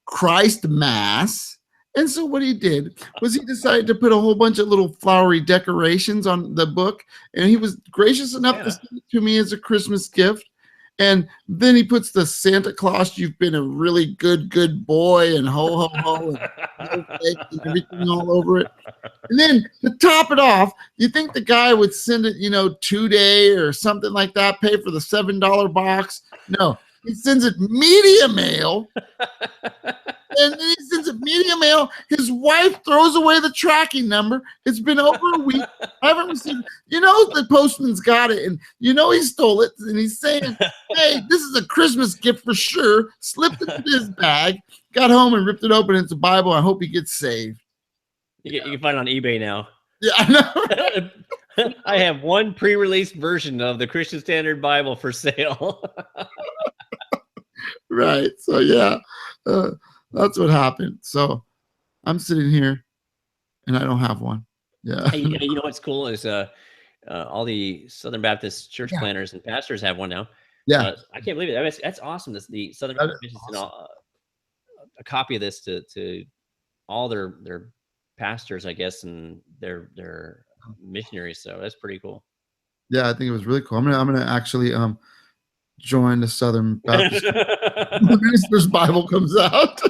Christ Mass. And so what he did was he decided to put a whole bunch of little flowery decorations on the book. And he was gracious enough to send it to me as a Christmas gift. And then he puts the Santa Claus, you've been a really good boy, and ho, ho, ho, and everything all over it. And then to top it off, you think the guy would send it, 2-day or something like that, pay for the $7 box? No, he sends it media mail. And then he sends it media mail. His wife throws away the tracking number. It's been over a week. I haven't received. The postman's got it, and he stole it. And he's saying, "Hey, this is a Christmas gift for sure." Slipped it in his bag. Got home and ripped it open. It's a Bible. I hope he gets saved. You can find it on eBay now. Yeah, I know. I have one pre-released version of the Christian Standard Bible for sale. Right. So yeah. That's what happened. So I'm sitting here and I don't have one. Yeah. Hey, you know what's cool is all the Southern Baptist church planners and pastors have one now. Yeah. I can't believe it. That's awesome. The Southern Baptist sent a copy of this to all their pastors, I guess, and their missionaries. So that's pretty cool. Yeah, I think it was really cool. I'm gonna actually join the Southern Baptist when Minister's Bible comes out.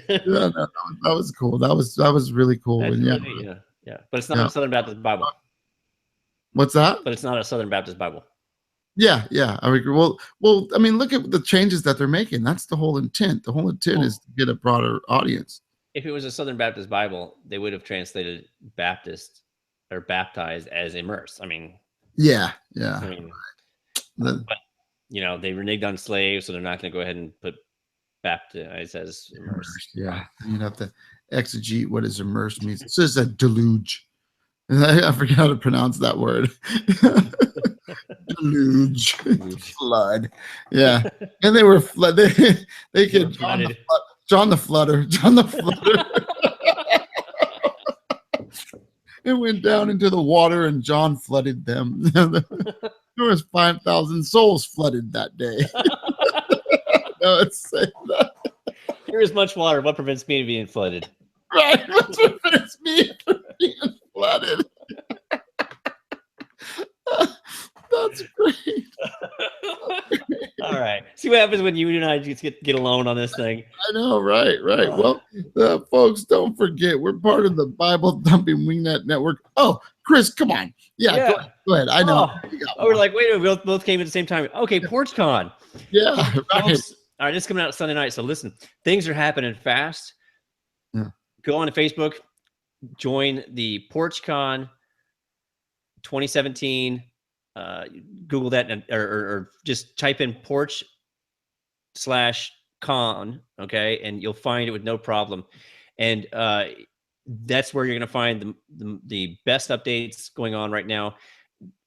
Yeah, no, that was cool. That was really cool. Yeah. But it's not a Southern Baptist Bible. What's that? But it's not a Southern Baptist Bible. Yeah, I agree. Well, I mean, look at the changes that they're making. That's the whole intent. The whole intent is to get a broader audience. If it was a Southern Baptist Bible, they would have translated Baptist or baptized as immerse. I mean, yeah. I mean, but they reneged on slaves, so they're not going to go ahead and put baptized as immersed. Yeah, you'd have to exegete what is immersed means. It says a deluge. I forget how to pronounce that word. Deluge. Flood. Yeah, and they were flood. They could John the Flooder. It went down into the water, and John flooded them. There was 5,000 souls flooded that day. No, it's saying that. Here is much water. What prevents me from being flooded? Right. What prevents me from being flooded? That's great. All right. See what happens when you and I just get alone on this thing. I know, right. Well, folks, don't forget, we're part of the Bible Thumping Wingnet Network. Oh, Chris, come on. Yeah. Go ahead. I know. We're like, wait a minute. We both came at the same time. Okay, PorchCon. Yeah, right. Folks, all right, this is coming out Sunday night. So listen, things are happening fast. Yeah. Go on to Facebook. Join the PorchCon 2017. Google that or just type in porch/con, okay, and you'll find it with no problem. And that's where you're going to find the best updates going on right now.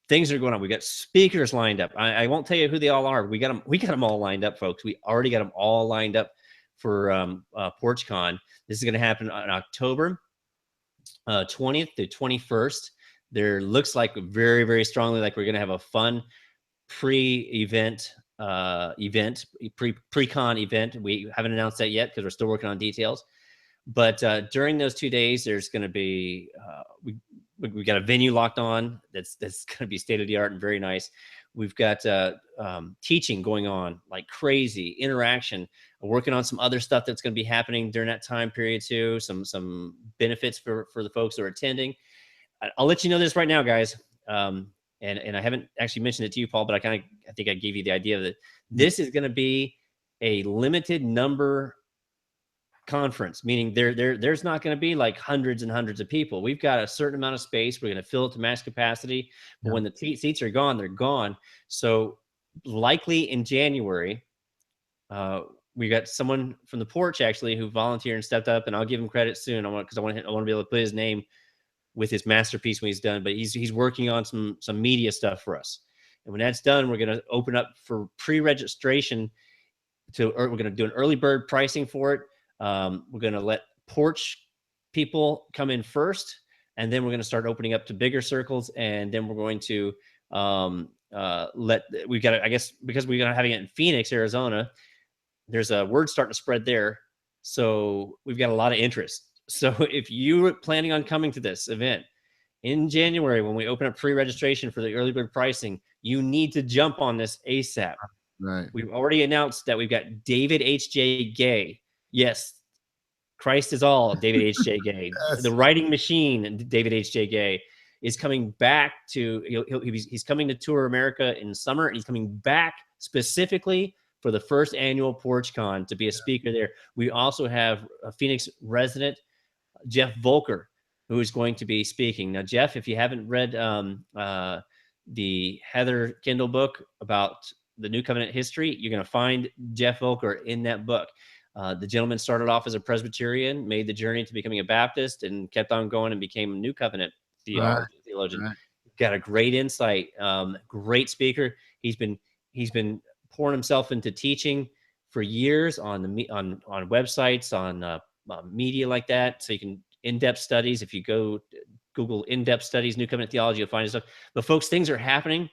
Things are going on. We got speakers lined up. I won't tell you who they all are. We got them all lined up, folks. We already got them all lined up for PorchCon. This is going to happen on October 20th to 21st. There looks like very, very strongly like we're going to have a fun pre-event event, pre-con event. We haven't announced that yet because we're still working on details. But during those 2 days, there's going to be we got a venue locked on that's going to be state of the art and very nice. We've got teaching going on like crazy, interaction. We're working on some other stuff that's going to be happening during that time period too. Some benefits for the folks that are attending. I'll let you know this right now, guys. And I haven't actually mentioned it to you, Paul, but I think I gave you the idea that this is going to be a limited number conference, meaning there's not going to be like hundreds and hundreds of people. We've got a certain amount of space. We're going to fill it to max capacity, but when the seats are gone, they're gone. So likely in January, we got someone from the porch actually who volunteered and stepped up, and I'll give him credit soon. Because I want to be able to put his name with his masterpiece when he's done. But he's working on some media stuff for us, and when that's done, we're going to open up for pre-registration. We're going to do an early bird pricing for it. We're going to let porch people come in first, and then we're going to start opening up to bigger circles. And then we're going to we've got to, I guess, because we're going to having it in Phoenix, Arizona, there's a word starting to spread there. So we've got a lot of interest. So if you're planning on coming to this event in January, when we open up pre-registration for the early bird pricing, you need to jump on this ASAP. Right. We've already announced that we've got David H.J. Gay. Yes, Christ is all, David H.J. Gay. Yes. The writing machine, David H.J. Gay, is coming back to, he's coming to tour America in summer, and he's coming back specifically for the first annual PorchCon to be a speaker there. We also have a Phoenix resident, Jeff Volker, who is going to be speaking. Now, Jeff, if you haven't read the Heather Kendall book about the New Covenant history, you're going to find Jeff Volker in that book. The gentleman started off as a Presbyterian, made the journey to becoming a Baptist, and kept on going and became a New Covenant theologian. Right. Got a great insight, great speaker. He's been pouring himself into teaching for years on websites, on media like that. So you can in-depth studies. If you go Google in-depth studies, New Covenant theology, you'll find stuff. But folks, things are happening.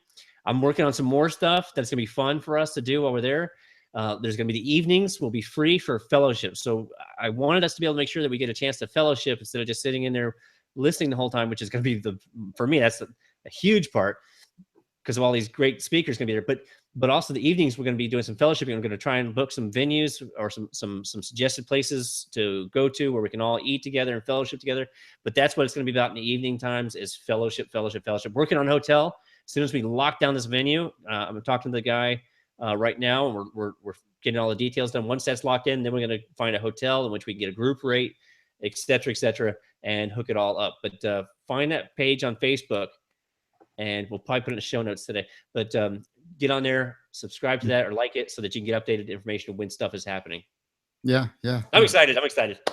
I'm working on some more stuff that's going to be fun for us to do while we're there. There's going to be the evenings will be free for fellowship. So I wanted us to be able to make sure that we get a chance to fellowship instead of just sitting in there listening the whole time, which is going to be for me, that's a huge part because of all these great speakers going to be there. But also the evenings, we're going to be doing some fellowship. We're going to try and book some venues or some suggested places to go to where we can all eat together and fellowship together. But that's what it's going to be about in the evening times is fellowship. Working on a hotel. As soon as we lock down this venue, I'm talking to the guy right now, and we're getting all the details done. Once that's locked in, then we're going to find a hotel in which we can get a group rate, et cetera, and hook it all up. But find that page on Facebook, and we'll probably put it in the show notes today. But get on there, subscribe to that, or like it so that you can get updated information when stuff is happening. Yeah. I'm excited.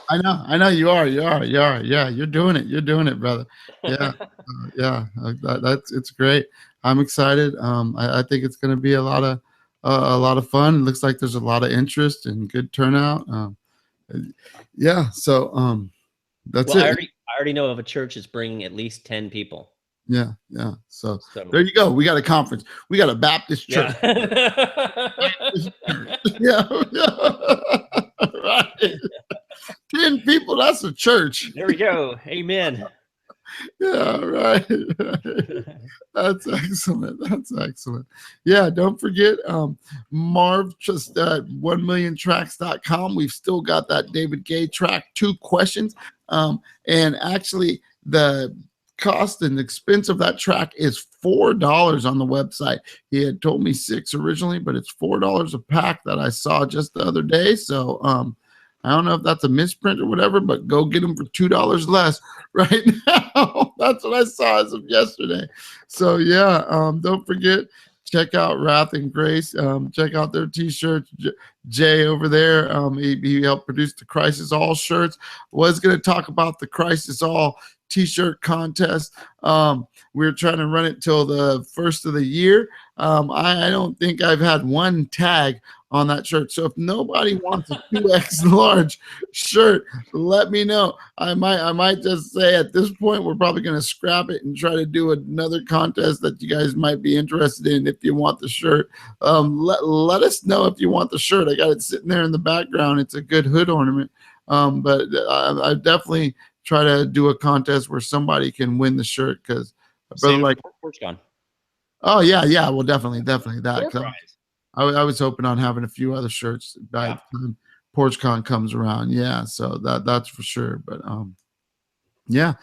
I know you are. Yeah, you're doing it, brother. Yeah. It's great. I'm excited. I think it's going to be a lot of fun. It looks like there's a lot of interest and good turnout. So that's it. I already know of a church that's bringing at least 10 people. Yeah. So there you go. We got a conference. We got a Baptist church. Yeah. Right. 10 people. That's a church. There we go. Amen. Yeah, right. That's excellent. Yeah, don't forget Marv just at 1milliontracks.com. We've still got that David Gay track, 2 questions. And actually the cost and expense of that track is $4 on the website. He had told me 6 originally, but it's $4 a pack that I saw just the other day. So I don't know if that's a misprint or whatever, but go get them for $2 less right now. That's what I saw as of yesterday. So yeah, don't forget, check out Wrath and Grace. Check out their t-shirts. Jay over there, he helped produce the Christ is All shirts. Was going to talk about the Christ is All t-shirt contest. We're trying to run it till the first of the year. I don't think I've had one tag on that shirt. So if nobody wants a 2X large shirt, let me know. I might just say at this point, we're probably going to scrap it and try to do another contest that you guys might be interested in. If you want the shirt, let us know if you want the shirt. I got it sitting there in the background. It's a good hood ornament. But I definitely try to do a contest where somebody can win the shirt, because brother, like, oh yeah, well, definitely that. I was hoping on having a few other shirts by the time PorchCon comes around. Yeah, so that's for sure. But yeah,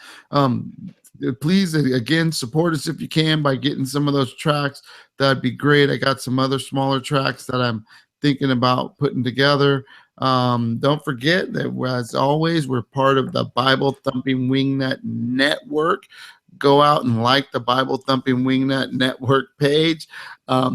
please again support us if you can by getting some of those tracks. That'd be great. I got some other smaller tracks that I'm thinking about putting together. Don't forget that, as always, we're part of the Bible Thumping Wingnut Network. Go out and like the Bible Thumping Wingnut Network page.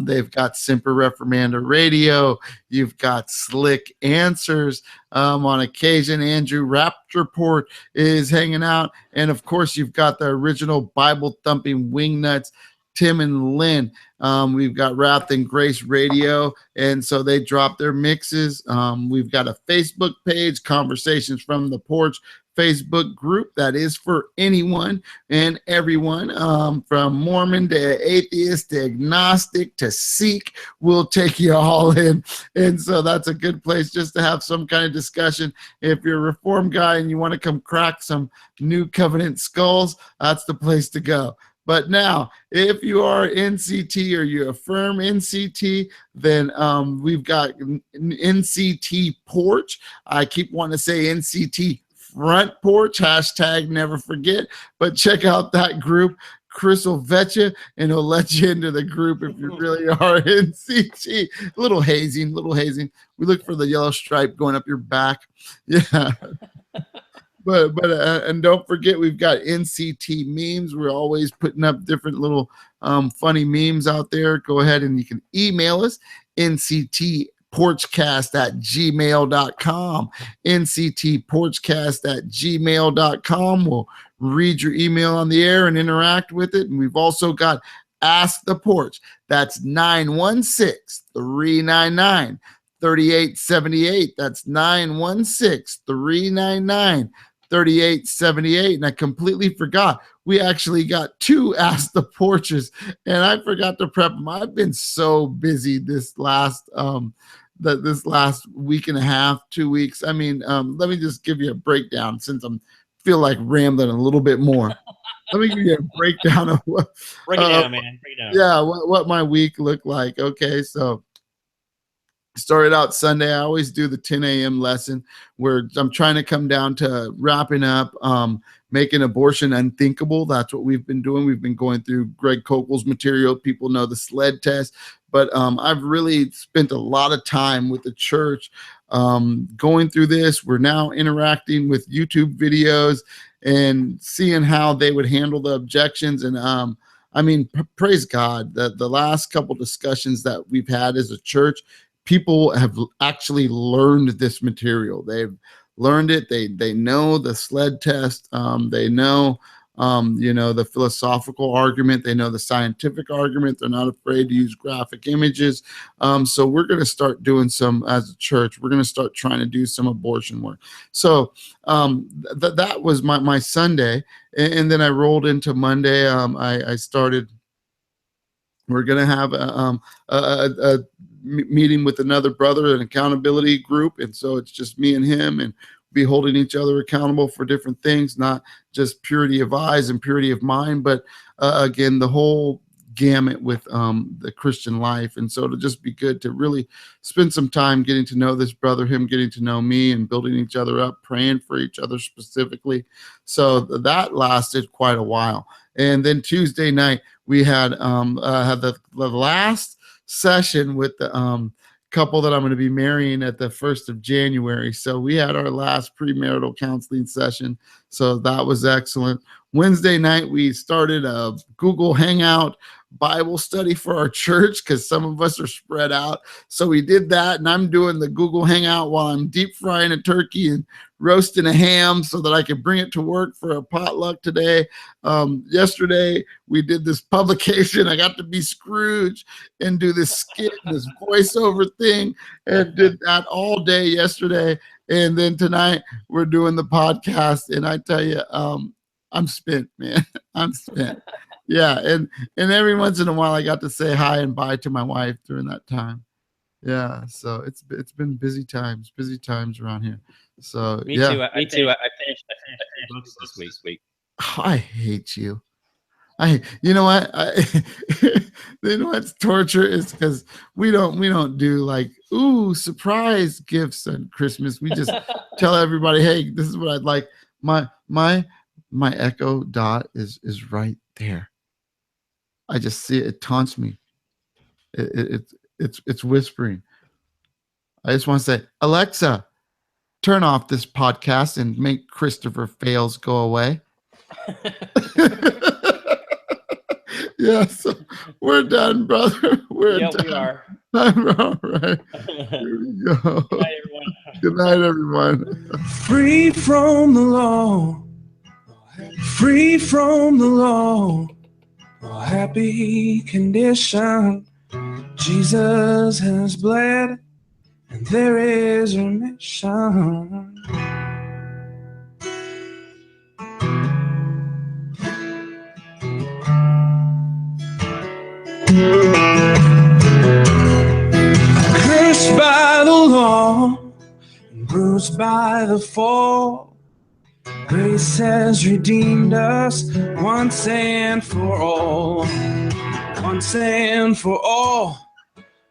They've got Semper Reformanda Radio. You've got Slick Answers. On occasion, Andrew Raptorport is hanging out. And of course, you've got the original Bible Thumping Wingnuts, Tim and Lynn. We've got Wrath and Grace Radio, and so they drop their mixes. We've got a Facebook page, Conversations from the Porch Facebook group that is for anyone and everyone, from Mormon to atheist to agnostic to Sikh. We'll take you all in, and so that's a good place just to have some kind of discussion. If you're a Reformed guy and you want to come crack some New Covenant skulls, that's the place to go. But now, if you are NCT or you affirm NCT, then we've got NCT Porch. I keep wanting to say NCT Front Porch, hashtag never forget. But check out that group. Chris will vet you, and he'll let you into the group if you really are NCT. Little hazing. We look for the yellow stripe going up your back. Yeah. But and don't forget, we've got NCT memes. We're always putting up different little funny memes out there. Go ahead and you can email us, nctporchcast@gmail.com. nctporchcast@gmail.com. We'll read your email on the air and interact with it. And we've also got Ask the Porch. That's 916-399-3878. That's 916-399-3878. And I completely forgot, we actually got 2 Ask the Porches, and I forgot to prep them. I've been so busy this last week and a half, 2 weeks. I mean, let me just give you a breakdown, since feel like rambling a little bit more. Let me give you a breakdown of what break it down, man. Break it down. Yeah, what my week looked like. Okay, so started out Sunday. I always do the 10 a.m. lesson where I'm trying to come down to wrapping up, making abortion unthinkable. That's what we've been doing. We've been going through Greg Kokel's material. People know the SLED test, but I've really spent a lot of time with the church going through this. We're now interacting with YouTube videos and seeing how they would handle the objections. And I mean, praise God that the last couple discussions that we've had as a church, people have actually learned this material. They've learned it. They know the SLED test. They know, the philosophical argument. They know the scientific argument. They're not afraid to use graphic images. So we're going to start doing some, as a church, we're going to start trying to do some abortion work. So that was my Sunday. And then I rolled into Monday. I started, we're going to have a meeting with another brother, an accountability group. And so it's just me and him, and be holding each other accountable for different things, not just purity of eyes and purity of mind, but again, the whole gamut with the Christian life. And so it'll just be good to really spend some time getting to know this brother, him getting to know me, and building each other up, praying for each other specifically. So that lasted quite a while. And then Tuesday night, we had the last session with the couple that I'm going to be marrying at the 1st of January. So we had our last premarital counseling session So that was excellent. Wednesday night, we started a Google Hangout Bible study for our church because some of us are spread out. So we did that, and I'm doing the Google Hangout while I'm deep frying a turkey and roasting a ham so that I could bring it to work for a potluck today. Yesterday, we did this publication. I got to be Scrooge and do this skit, this voiceover thing, and did that all day yesterday. And then tonight, we're doing the podcast. And I tell you, I'm spent, man. I'm spent. Yeah, and every once in a while, I got to say hi and bye to my wife during that time. Yeah, so it's been busy times around here. So Me yeah. too. I finished books this week. Oh, I hate you. You know what? You know what's torture is because we don't do like surprise gifts on Christmas. We just tell everybody, hey, this is what I'd like. My Echo Dot is right there. I just see it. It taunts me. It's whispering. I just want to say, Alexa, turn off this podcast and make Christopher Fails go away. Yeah, so we're done, brother. We're done. We are. All right. Here we go. Good night, everyone. Good night, everyone. Free from the law, free from the law, a happy condition. Jesus has bled, and there is remission. Cursed by the law, and bruised by the fall, grace has redeemed us once and for all. Once and for all.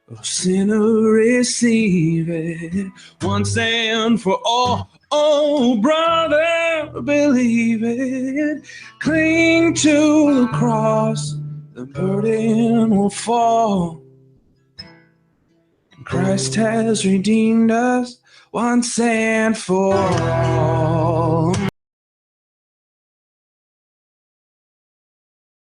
Oh, sinner, receive it. Once and for all. Oh, brother, believe it. Cling to the cross. The burden will fall. Christ has redeemed us once and for all.